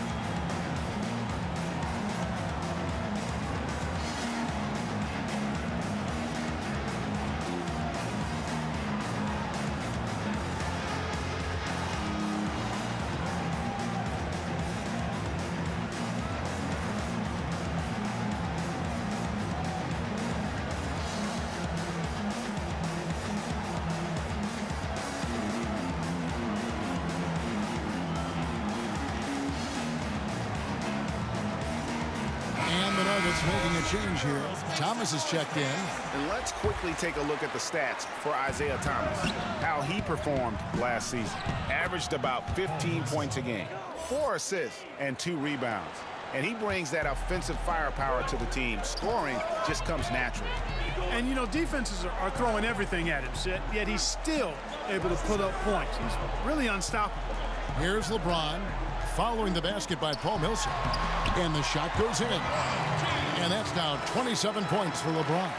Making a change here. Thomas is checked in. And let's quickly take a look at the stats for Isaiah Thomas. How he performed last season. Averaged about 15 points a game, 4 assists, and 2 rebounds. And he brings that offensive firepower to the team. Scoring just comes natural. And, you know, defenses are throwing everything at him, yet he's still able to put up points. He's really unstoppable. Here's LeBron following the basket by Paul Millsap. And the shot goes in. And that's now 27 points for LeBron.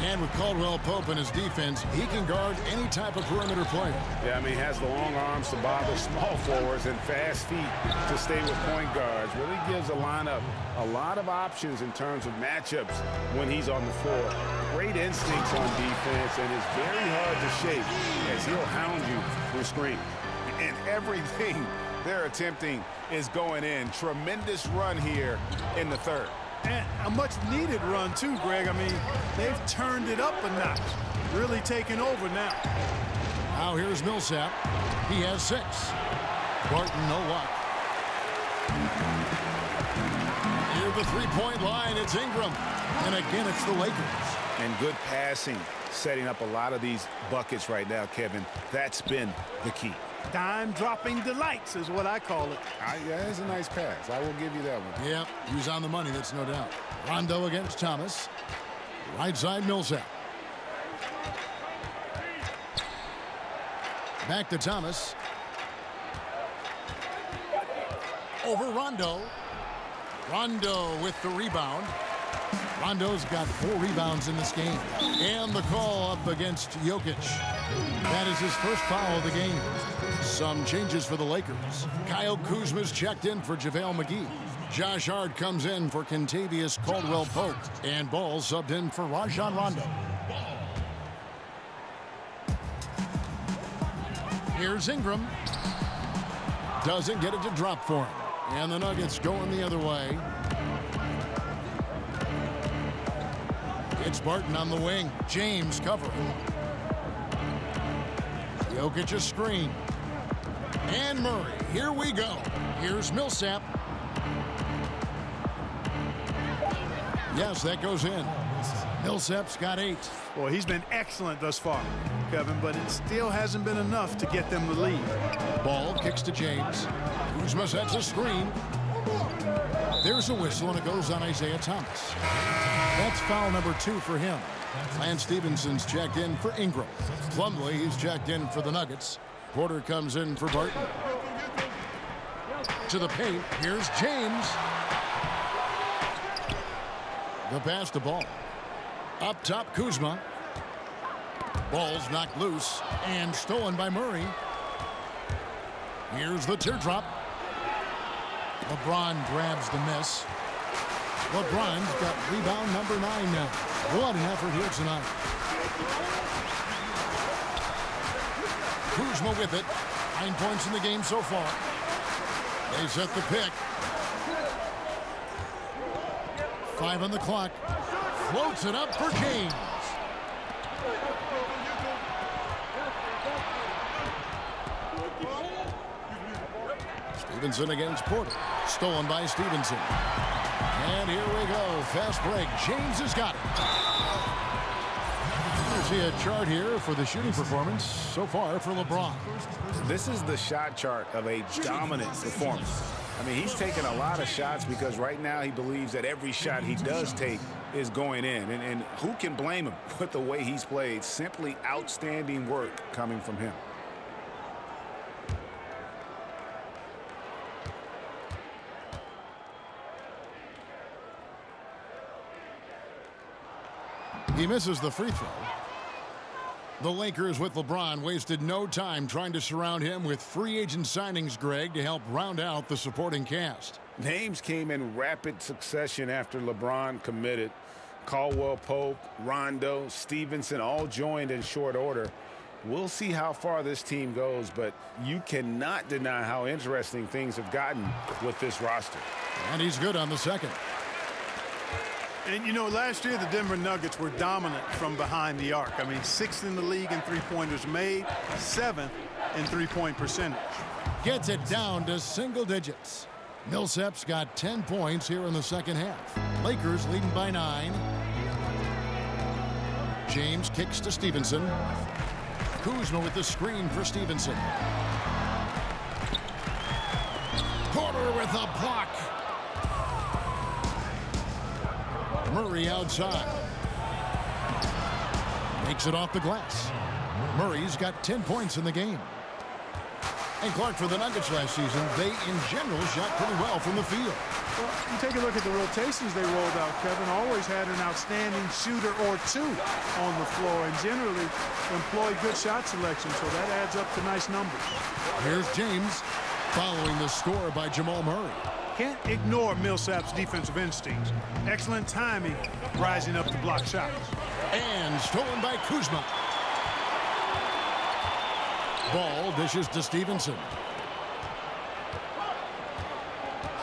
And with Caldwell Pope in his defense, he can guard any type of perimeter player. Yeah, I mean, he has the long arms to bother small forwards and fast feet to stay with point guards. Really gives a lineup a lot of options in terms of matchups when he's on the floor. Great instincts on defense, and it's very hard to shake as he'll hound you through screens. And everything they're attempting is going in. Tremendous run here in the third. And a much-needed run, too, Greg. I mean, they've turned it up a notch. Really taking over now. Now here's Millsap. He has 6. Barton, no luck. Near the three-point line, it's Ingram. And again, it's the Lakers. And good passing, setting up a lot of these buckets right now, Kevin. That's been the key. Dime-dropping delights is what I call it. Yeah, that's a nice pass. I will give you that one. Yep, he was on the money, that's no doubt. Rondo against Thomas. Right side, Millsap. Back to Thomas. Over Rondo. Rondo with the rebound. Rondo's got 4 rebounds in this game. And the call up against Jokic. That is his first foul of the game. Some changes for the Lakers. Kyle Kuzma's checked in for JaVale McGee. Josh Hart comes in for Kentavious Caldwell-Pope. And Ball subbed in for Rajon Rondo. Here's Ingram. Doesn't get it to drop for him. And the Nuggets going the other way. It's Barton on the wing. James covering. Jokic a screen. And Murray. Here we go. Here's Millsap. Yes, that goes in. Millsap's got 8. Well, he's been excellent thus far, Kevin, but it still hasn't been enough to get them the lead. Ball kicks to James. Kuzma sets a screen. There's a whistle, and it goes on Isaiah Thomas. That's foul number 2 for him. Lance Stevenson's checked in for Ingram. Plumlee, he's checked in for the Nuggets. Porter comes in for Barton. To the paint, here's James. The pass to Ball. Up top, Kuzma. Ball's knocked loose and stolen by Murray. Here's the teardrop. LeBron grabs the miss. LeBron's got rebound number 9 now. What an effort here tonight. Kuzma with it. 9 points in the game so far. They set the pick. 5 on the clock. Floats it up for James. Stevenson against Porter. Stolen by Stevenson. And here we go. Fast break. James has got it. You see a chart here for the shooting performance so far for LeBron. This is the shot chart of a dominant performance. I mean, he's taking a lot of shots because right now he believes that every shot he does take is going in. And who can blame him with the way he's played? Simply outstanding work coming from him. He misses the free throw. The Lakers with LeBron wasted no time trying to surround him with free agent signings, Greg, to help round out the supporting cast. Names came in rapid succession after LeBron committed. Caldwell-Pope, Rondo, Stevenson all joined in short order. We'll see how far this team goes, but you cannot deny how interesting things have gotten with this roster. And he's good on the second. And, you know, last year the Denver Nuggets were dominant from behind the arc. I mean, 6th in the league in three-pointers made, 7th in three-point percentage. Gets it down to single digits. Millsap's got 10 points here in the second half. Lakers leading by 9. James kicks to Stevenson. Kuzma with the screen for Stevenson. Porter with a block. Murray outside. Makes it off the glass. Murray's got 10 points in the game. And Clark, for the Nuggets last season, they in general shot pretty well from the field. Well, you take a look at the rotations they rolled out, Kevin. Always had an outstanding shooter or 2 on the floor and generally employed good shot selection, so that adds up to nice numbers. Here's James following the score by Jamal Murray. Can't ignore Millsap's defensive instincts. Excellent timing, rising up to block shots. And stolen by Kuzma. Ball dishes to Stevenson.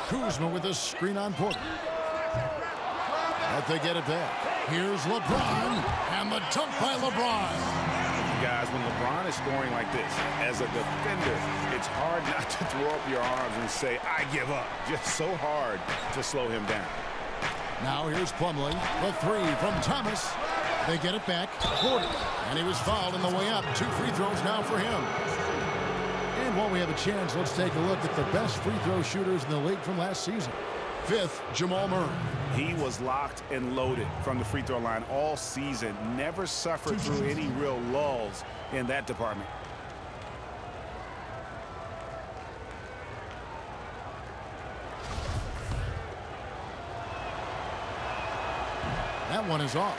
Kuzma with a screen on Porter. But they get it back. Here's LeBron, and the dunk by LeBron. Guys, when LeBron is scoring like this, as a defender, it's hard not to throw up your arms and say, I give up. Just so hard to slow him down. Now here's Plumlee. The 3 from Thomas. They get it back. Porter. And he was fouled on the way up. 2 free throws now for him. And while we have a chance, let's take a look at the best free throw shooters in the league from last season. 5th, Jamal Murray. He was locked and loaded from the free throw line all season. Never suffered through any real lulls in that department. That one is off.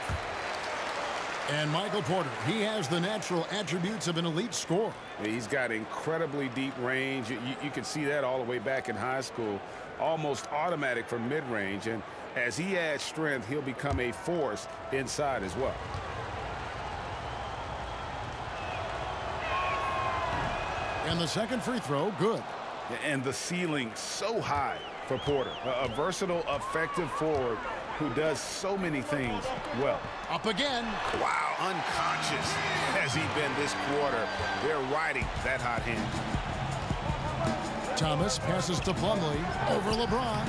And Michael Porter, he has the natural attributes of an elite scorer. He's got incredibly deep range. You can see that all the way back in high school. Almost automatic from mid-range. And as he adds strength, he'll become a force inside as well. And the second free throw, good. And the ceiling so high for Porter. A versatile, effective forward who does so many things well. Up again. Wow, unconscious has he been this quarter. They're riding that hot hand. Thomas passes to Plumlee over LeBron.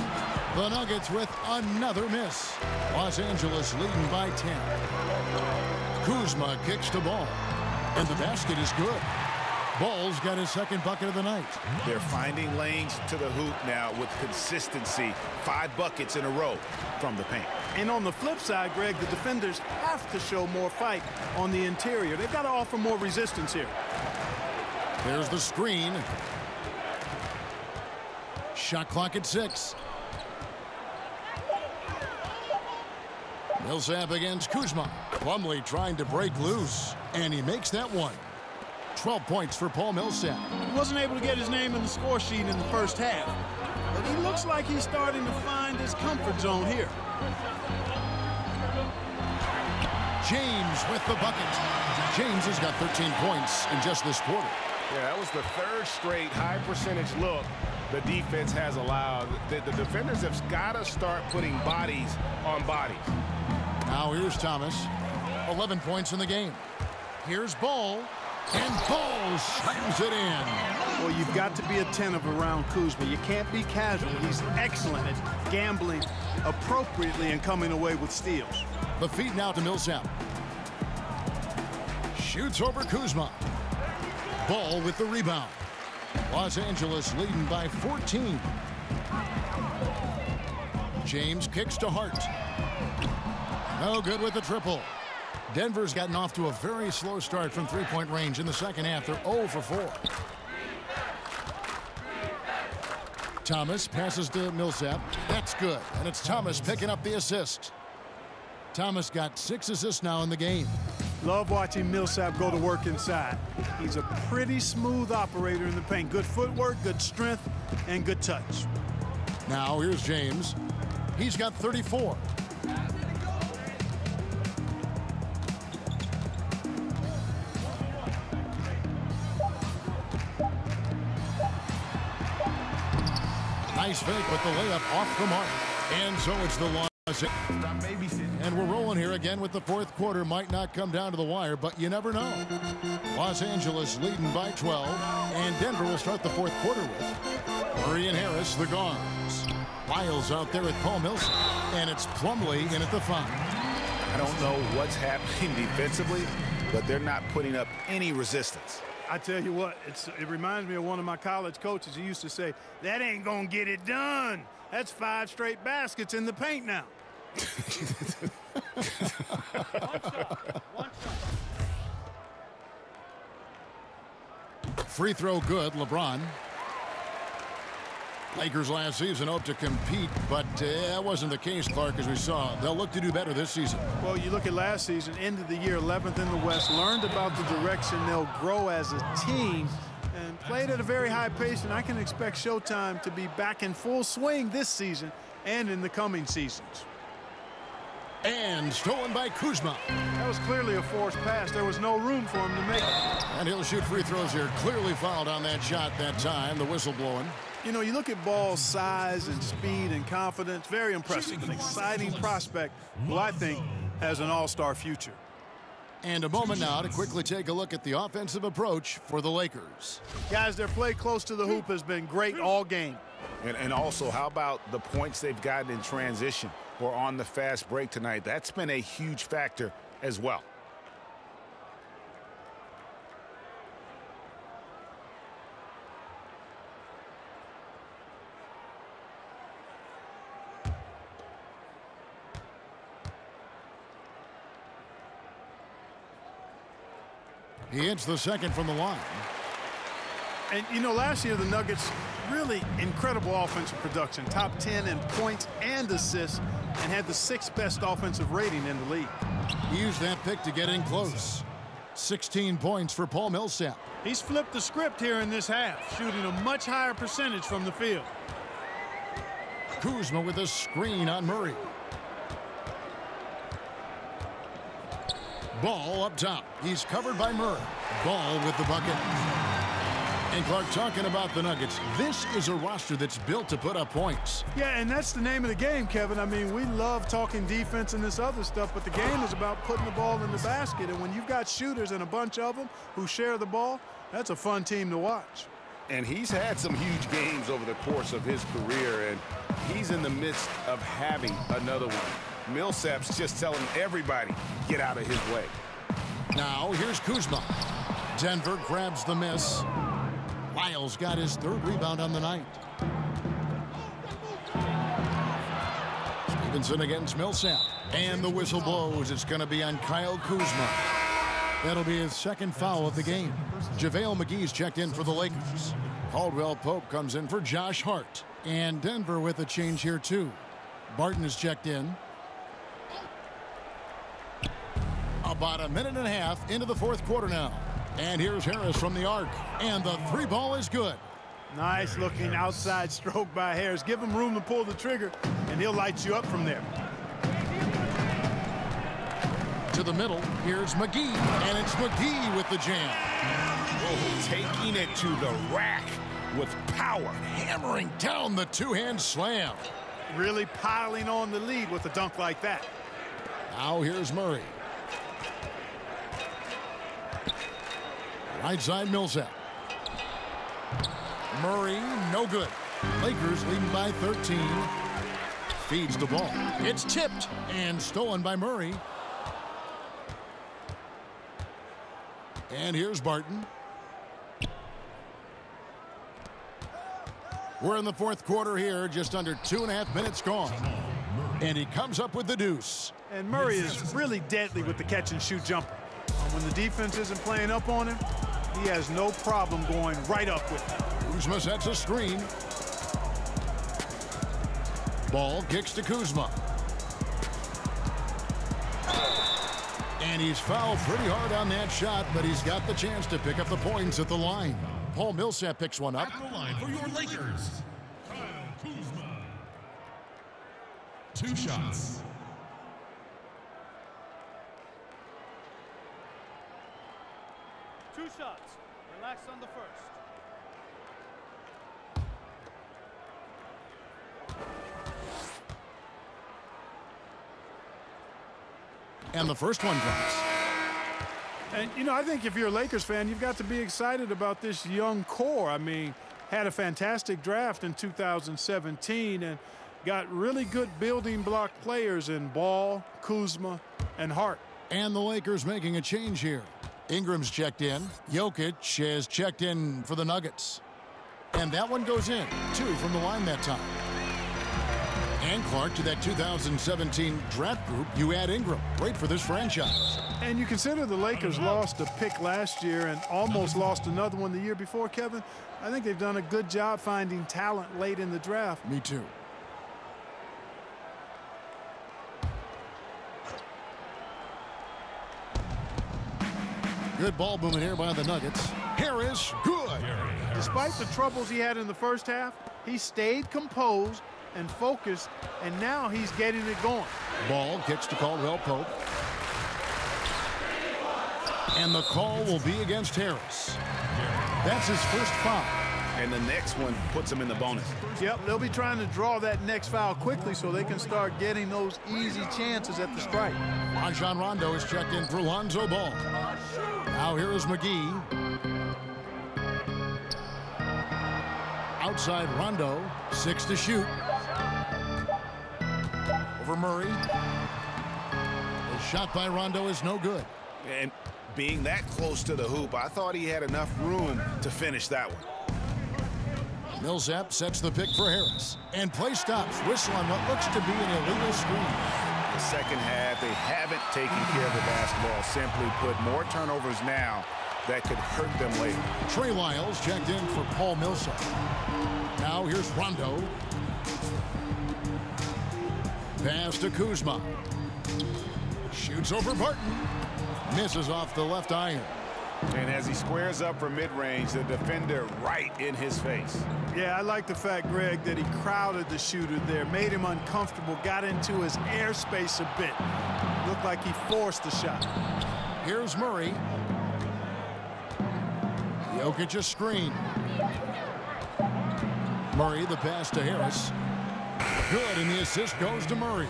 The Nuggets with another miss. Los Angeles leading by 10. Kuzma kicks to Ball. And the basket is good. Ball's got his second bucket of the night. They're finding lanes to the hoop now with consistency. 5 buckets in a row from the paint. And on the flip side, Greg, the defenders have to show more fight on the interior. They've got to offer more resistance here. There's the screen. Shot clock at 6. Millsap against Kuzma. Plumlee trying to break loose. And he makes that one. 12 points for Paul Millsap. He wasn't able to get his name in the score sheet in the first half, but he looks like he's starting to find his comfort zone here. James with the bucket. James has got 13 points in just this quarter. Yeah, that was the third straight high percentage look the defense has allowed. The defenders have got to start putting bodies on bodies. Now here's Thomas. 11 points in the game. Here's Ball. And Ball slams it in. Well, you've got to be attentive around Kuzma. You can't be casual. He's excellent at gambling appropriately and coming away with steals. The feed now to Millsap. Shoots over Kuzma. Ball with the rebound. Los Angeles leading by 14. James kicks to Hart. No good with the triple. Denver's gotten off to a very slow start from three-point range in the second half. They're 0 for 4. Thomas passes to Millsap. That's good. And it's Thomas picking up the assist. Thomas got 6 assists now in the game. Love watching Millsap go to work inside. He's a pretty smooth operator in the paint. Good footwork, good strength, and good touch. Now here's James. He's got 34. Nice fake, but the layup off the mark. And so it's the Los. And we're rolling here again with the fourth quarter. Might not come down to the wire, but you never know. Los Angeles leading by 12. And Denver will start the fourth quarter with Murray and Harris, the guards. Miles out there with Paul Millsap. And it's Plumlee in at the 5. I don't know what's happening defensively, but they're not putting up any resistance. I tell you what, it reminds me of one of my college coaches. He used to say, that ain't gonna get it done. That's 5 straight baskets in the paint now. Free throw good, LeBron. Lakers last season hoped to compete, but that wasn't the case, Clark, as we saw. They'll look to do better this season. Well, you look at last season, end of the year, 11th in the West, learned about the direction they'll grow as a team, and played at a very high pace, and I can expect Showtime to be back in full swing this season and in the coming seasons. And stolen by Kuzma. That was clearly a forced pass. There was no room for him to make it. And he'll shoot free throws here. Clearly fouled on that shot that time. The whistle blowing. You know, you look at Ball's size and speed and confidence. Very impressive. An exciting prospect who I think has an all-star future. And a moment now to quickly take a look at the offensive approach for the Lakers. Guys, their play close to the hoop has been great all game. And also, how about the points they've gotten in transition or on the fast break tonight? That's been a huge factor as well. He hits the second from the line. And, you know, last year the Nuggets, really incredible offensive production. Top 10 in points and assists, and had the 6th best offensive rating in the league. He used that pick to get in close. 16 points for Paul Millsap. He's flipped the script here in this half, shooting a much higher percentage from the field. Kuzma with a screen on Murray. Ball up top. He's covered by Murray. Ball with the bucket. And Clark, talking about the Nuggets, this is a roster that's built to put up points. Yeah, and that's the name of the game, Kevin. I mean, we love talking defense and this other stuff, but the game is about putting the ball in the basket. And when you've got shooters and a bunch of them who share the ball, that's a fun team to watch. And he's had some huge games over the course of his career, and he's in the midst of having another one. Millsap's just telling everybody, get out of his way. Now, here's Kuzma. Denver grabs the miss. Lyles got his 3rd rebound on the night. Stevenson against Millsap. And the whistle blows. It's going to be on Kyle Kuzma. That'll be his 2nd foul of the game. JaVale McGee's checked in for the Lakers. Caldwell Pope comes in for Josh Hart. And Denver with a change here, too. Barton is checked in. About a minute and a half into the 4th quarter now. And here's Harris from the arc. And the 3 ball is good. Nice looking outside stroke by Harris. Give him room to pull the trigger, and he'll light you up from there. To the middle, here's McGee. And it's McGee with the jam. Oh, taking it to the rack with power. Hammering down the 2-hand slam. Really piling on the lead with a dunk like that. Now here's Murray. Right side Millsap. Murray, no good. Lakers leading by 13. Feeds the ball. It's tipped and stolen by Murray. And here's Barton. We're in the 4th quarter here, just under 2.5 minutes gone. And he comes up with the deuce. And Murray is really deadly with the catch-and-shoot jumper. When the defense isn't playing up on him, he has no problem going right up with it. Kuzma sets a screen. Ball kicks to Kuzma. And he's fouled pretty hard on that shot, but he's got the chance to pick up the points at the line. Paul Millsap picks one up. At the line for your Lakers, Kyle Kuzma. 2 shots. Two shots. Relax on the first. And the first one comes. And, you know, I think if you're a Lakers fan, you've got to be excited about this young core. I mean, had a fantastic draft in 2017 and got really good building block players in Ball, Kuzma, and Hart. And the Lakers making a change here. Ingram's checked in. Jokic has checked in for the Nuggets. And that one goes in. 2 from the line that time. And Clark, to that 2017 draft group, you add Ingram. Great for this franchise. And you consider the Lakers lost a pick last year and almost lost another one the year before, Kevin. I think they've done a good job finding talent late in the draft. Me too. Good ball movement here by the Nuggets. Harris, good. Despite the troubles he had in the first half, he stayed composed and focused, and now he's getting it going. Ball kicks to Caldwell Pope. And the call will be against Harris. That's his first foul. And the next one puts him in the bonus. Yep, they'll be trying to draw that next foul quickly so they can start getting those easy chances at the strike. Rajon Rondo is checked in for Lonzo Ball. Now here is McGee. Outside Rondo, 6 to shoot. Over Murray. The shot by Rondo is no good. And being that close to the hoop, I thought he had enough room to finish that one. Millsap sets the pick for Harris. And play stops. Whistle on what looks to be an illegal screen. The second half, they haven't taken care of the basketball. Simply put, more turnovers now that could hurt them later. Trey Lyles checked in for Paul Millsap. Now here's Rondo. Pass to Kuzma. Shoots over Barton. Misses off the left iron. And as he squares up for mid-range, the defender right in his face. Yeah, I like the fact, Greg, that he crowded the shooter there, made him uncomfortable, got into his airspace a bit. Looked like he forced the shot. Here's Murray. Jokic a screen. Murray the pass to Harris. Good, and the assist goes to Murray.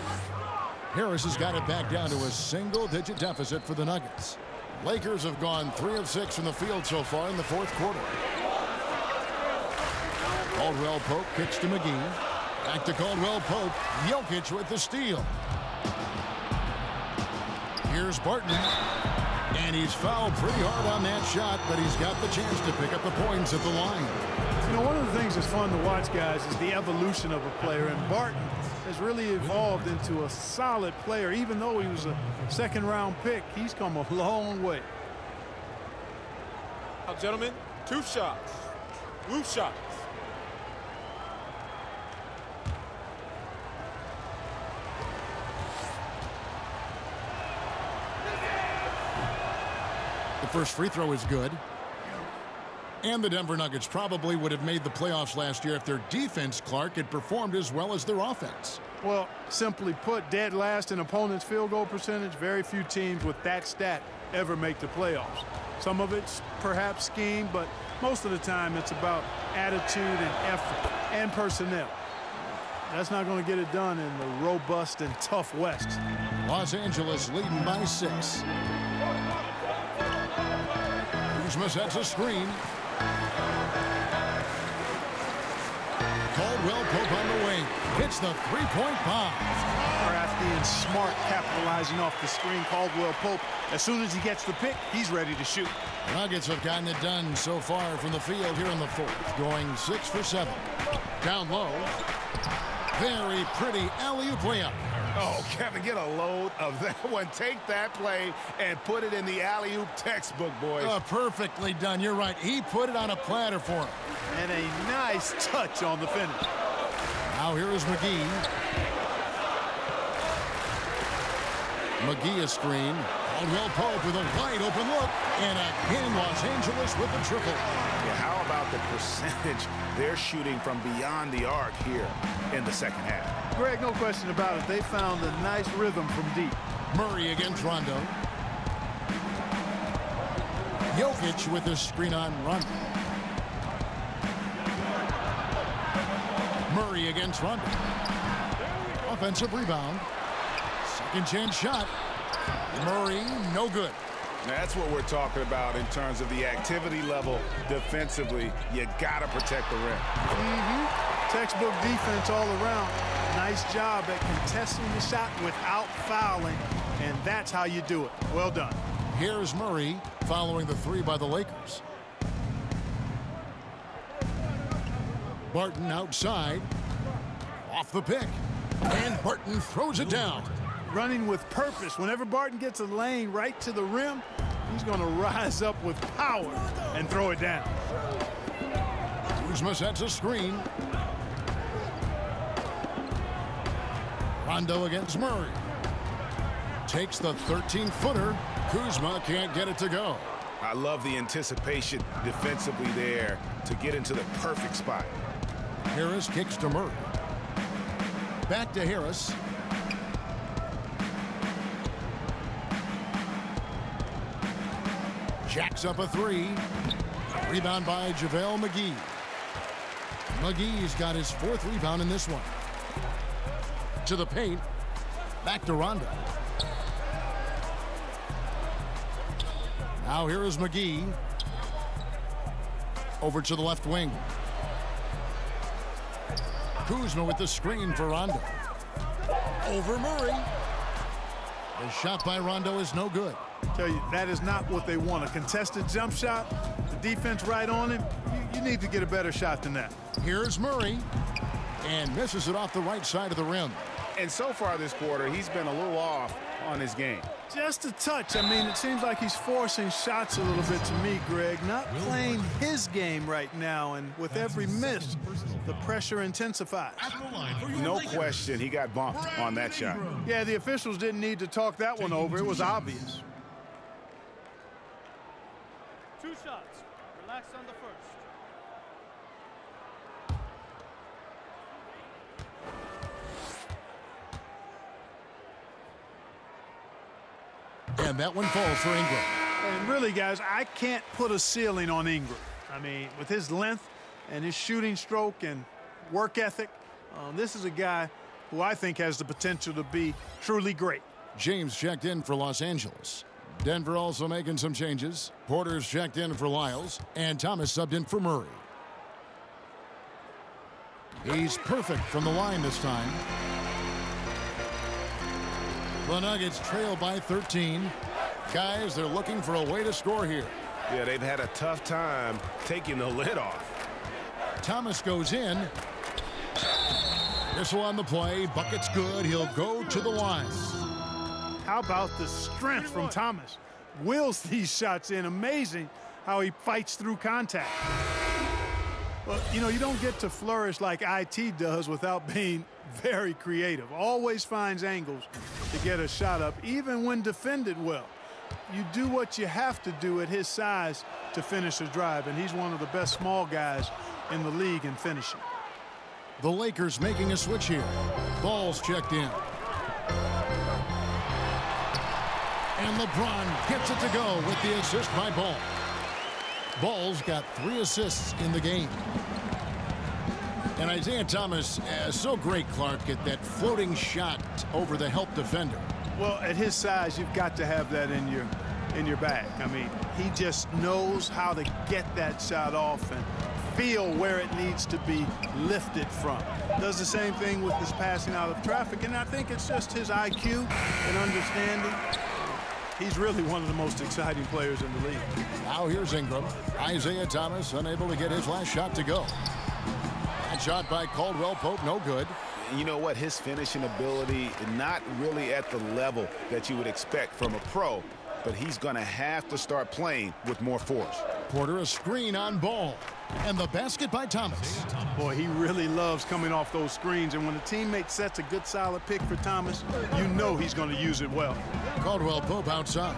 Harris has got it back down to a single-digit deficit for the Nuggets. Lakers have gone 3 of 6 from the field so far in the fourth quarter. Caldwell Pope kicks to McGee. Back to Caldwell Pope. Jokic with the steal. Here's Barton. And he's fouled pretty hard on that shot, but he's got the chance to pick up the points at the line. You know, one of the things that's fun to watch, guys, is the evolution of a player. And Barton has really evolved into a solid player. Even though he was a second-round pick, he's come a long way. Now, gentlemen, 2 shots. Loose shots. The first free throw is good. And the Denver Nuggets probably would have made the playoffs last year if their defense, Clark, had performed as well as their offense. Well, simply put, dead last in opponent's field goal percentage. Very few teams with that stat ever make the playoffs. Some of it's perhaps scheme, but most of the time it's about attitude and effort and personnel. That's not going to get it done in the robust and tough West. Los Angeles leading by 6. Kuzma sets a screen. Caldwell Pope on the wing. Hits the three-point bomb. Crafty and smart, capitalizing off the screen. Caldwell Pope, as soon as he gets the pick, he's ready to shoot. Nuggets have gotten it done so far from the field here in the fourth, going 6 for 7. Down low. Very pretty alley-oop layup. Oh, Kevin, get a load of that one. Take that play and put it in the alley-oop textbook, boys. Perfectly done. You're right. He put it on a platter for him. And a nice touch on the finish. Now here is McGee. McGee a screen. Caldwell Pope with a wide open look. And again, Los Angeles with the triple. Yeah, how about the percentage they're shooting from beyond the arc here in the second half? Greg, no question about it. They found a nice rhythm from deep. Murray against Rondo. Jokic with the screen on Rondo. Murray against Rondo. Offensive rebound. Second chance shot. Murray, no good. That's what we're talking about in terms of the activity level defensively. You got to protect the rim. Textbook defense all around. Nice job at contesting the shot without fouling, and that's how you do it. Well done. Here's Murray following the 3 by the Lakers. Barton outside. Off the pick. And Barton throws it down. Running with purpose. Whenever Barton gets a lane right to the rim, he's going to rise up with power and throw it down. Kuzma sets a screen. Rondo against Murray. Takes the 13-footer. Kuzma can't get it to go. I love the anticipation defensively there to get into the perfect spot. Harris kicks to Murray. Back to Harris. Jacks up a 3. Rebound by JaVale McGee. McGee's got his 4th rebound in this one. To the paint. Back to Rondo. Now here is McGee. Over to the left wing. Kuzma with the screen for Rondo. Over Murray. The shot by Rondo is no good. Tell you, that is not what they want. A contested jump shot, the defense right on him. You need to get a better shot than that. Here's Murray. And misses it off the right side of the rim. And so far this quarter, he's been a little off on his game? Just a touch. I mean, it seems like he's forcing shots a little bit to me, Greg. Not playing his game right now, and with every miss, the pressure intensifies. No question, he got bumped on that shot. Yeah, the officials didn't need to talk that one over. It was obvious. 2 shots. Relax on the first. And that one falls for Ingram. And really, guys, I can't put a ceiling on Ingram. I mean, with his length and his shooting stroke and work ethic, this is a guy who I think has the potential to be truly great. James checked in for Los Angeles. Denver also making some changes. Porter's checked in for Lyles, and Thomas subbed in for Murray. He's perfect from the line this time. The Nuggets trail by 13. Guys, they're looking for a way to score here. Yeah, they've had a tough time taking the lid off. Thomas goes in. Missile on the play. Bucket's good. He'll go to the line. How about the strength from Thomas? Wills these shots in. Amazing how he fights through contact. Well, you know, you don't get to flourish like IT does without being very creative. Always finds angles to get a shot up, even when defended well. You do what you have to do at his size to finish a drive, and he's one of the best small guys in the league in finishing. The Lakers making a switch here. Ball's checked in. And LeBron gets it to go with the assist by Ball. Ball's got 3 assists in the game. And Isaiah Thomas, so great, Clark, at that floating shot over the help defender. Well, at his size, you've got to have that in your bag. I mean, he just knows how to get that shot off and feel where it needs to be lifted from. Does the same thing with his passing out of traffic, and I think it's just his IQ and understanding. He's really one of the most exciting players in the league. Now here's Ingram. Isaiah Thomas unable to get his last shot to go. That shot by Caldwell Pope, no good. You know what? His finishing ability, not really at the level that you would expect from a pro, but he's going to have to start playing with more force. Porter a screen on Ball. And the basket by Thomas. Boy, he really loves coming off those screens, and when a teammate sets a good solid pick for Thomas, you know he's going to use it well. Caldwell Pope outside.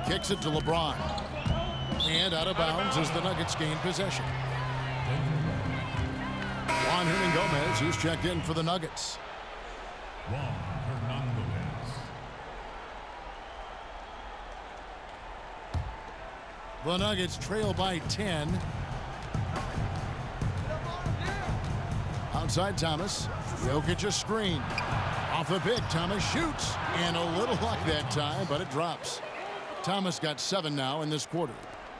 Kicks it to LeBron. And out of bounds as the Nuggets gain possession. Juan Hernan-Gomez, who's checked in for the Nuggets. Juan Hernan-Gomez. The Nuggets trail by 10. Outside Thomas. Jokic a screen. Off the pick, Thomas shoots. And a little luck that time, but it drops. Thomas got 7 now in this quarter.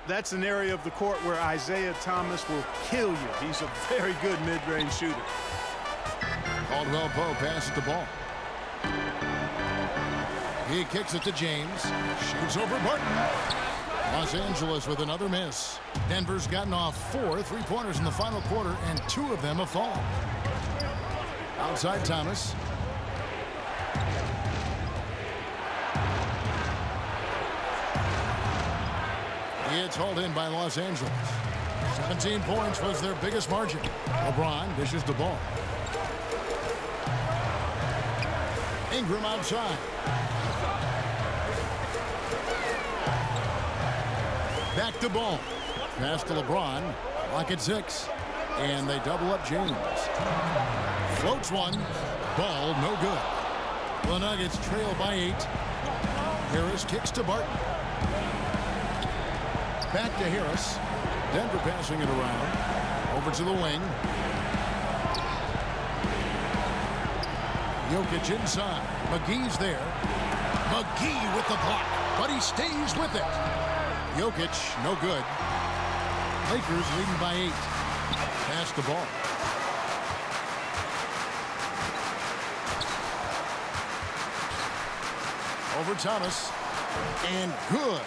That's an area of the court where Isaiah Thomas will kill you. He's a very good mid-range shooter. Caldwell Pope passes the ball. He kicks it to James. Shoots over Barton. Los Angeles with another miss. Denver's gotten off 4 3-pointers in the final quarter, and 2 of them have fallen. Outside Thomas. It's hauled in by Los Angeles. 17 points was their biggest margin. LeBron dishes the ball. Ingram outside. Back to Ball. Pass to LeBron. Lock at 6. And they double up James. Floats one. Ball no good. The Nuggets trail by 8. Harris kicks to Barton. Back to Harris. Denver passing it around. Over to the wing. Jokic inside. McGee's there. McGee with the block, but he stays with it. Jokic, no good. Lakers leading by 8. Pass the ball. Over Thomas. And good,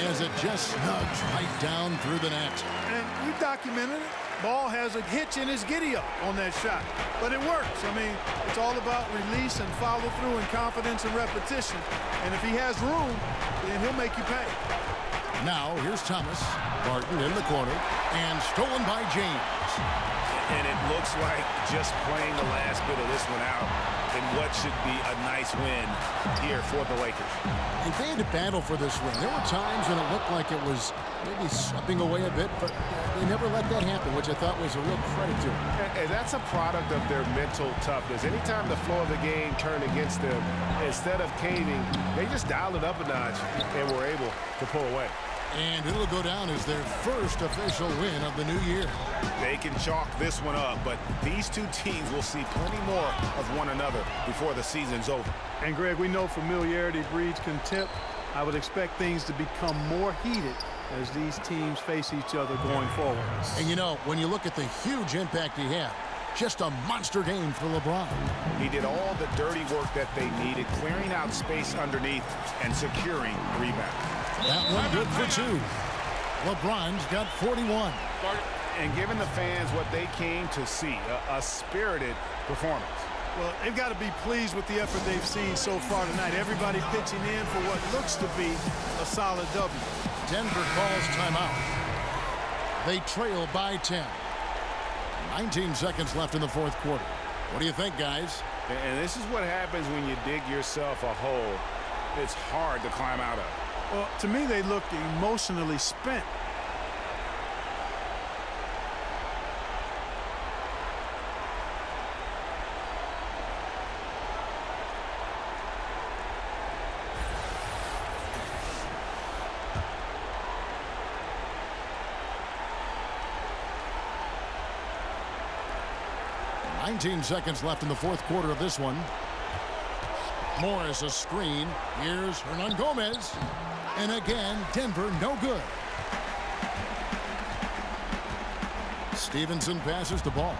as it just snugs right down through the net. And you documented it. Ball has a hitch in his giddy-up on that shot, but it works. I mean, it's all about release and follow-through and confidence and repetition. And if he has room, then he'll make you pay. Now, here's Thomas. Barton in the corner, and stolen by James. And it looks like just playing the last bit of this one out in what should be a nice win here for the Lakers. And they had to battle for this win. There were times when it looked like it was maybe slipping away a bit, but they never let that happen, which I thought was a real credit to them. And that's a product of their mental toughness. Anytime the flow of the game turned against them, instead of caving, they just dialed it up a notch and were able to pull away. And it'll go down as their first official win of the new year. They can chalk this one up, but these two teams will see plenty more of one another before the season's over. And, Greg, we know familiarity breeds contempt. I would expect things to become more heated as these teams face each other going forward. And, you know, when you look at the huge impact he had, just a monster game for LeBron. He did all the dirty work that they needed, clearing out space underneath and securing rebounds. That one good for 2. LeBron's got 41. And giving the fans what they came to see, a spirited performance. Well, they've got to be pleased with the effort they've seen so far tonight. Everybody pitching in for what looks to be a solid W. Denver calls timeout. They trail by 10. 19 seconds left in the fourth quarter. What do you think, guys? And this is what happens when you dig yourself a hole. It's hard to climb out of. Well, to me, they looked emotionally spent. Nineteen seconds left in the fourth quarter of this one. Morris a screen. Here's Hernangomez. And again, Denver no good. Stevenson passes the ball.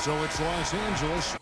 So it's Los Angeles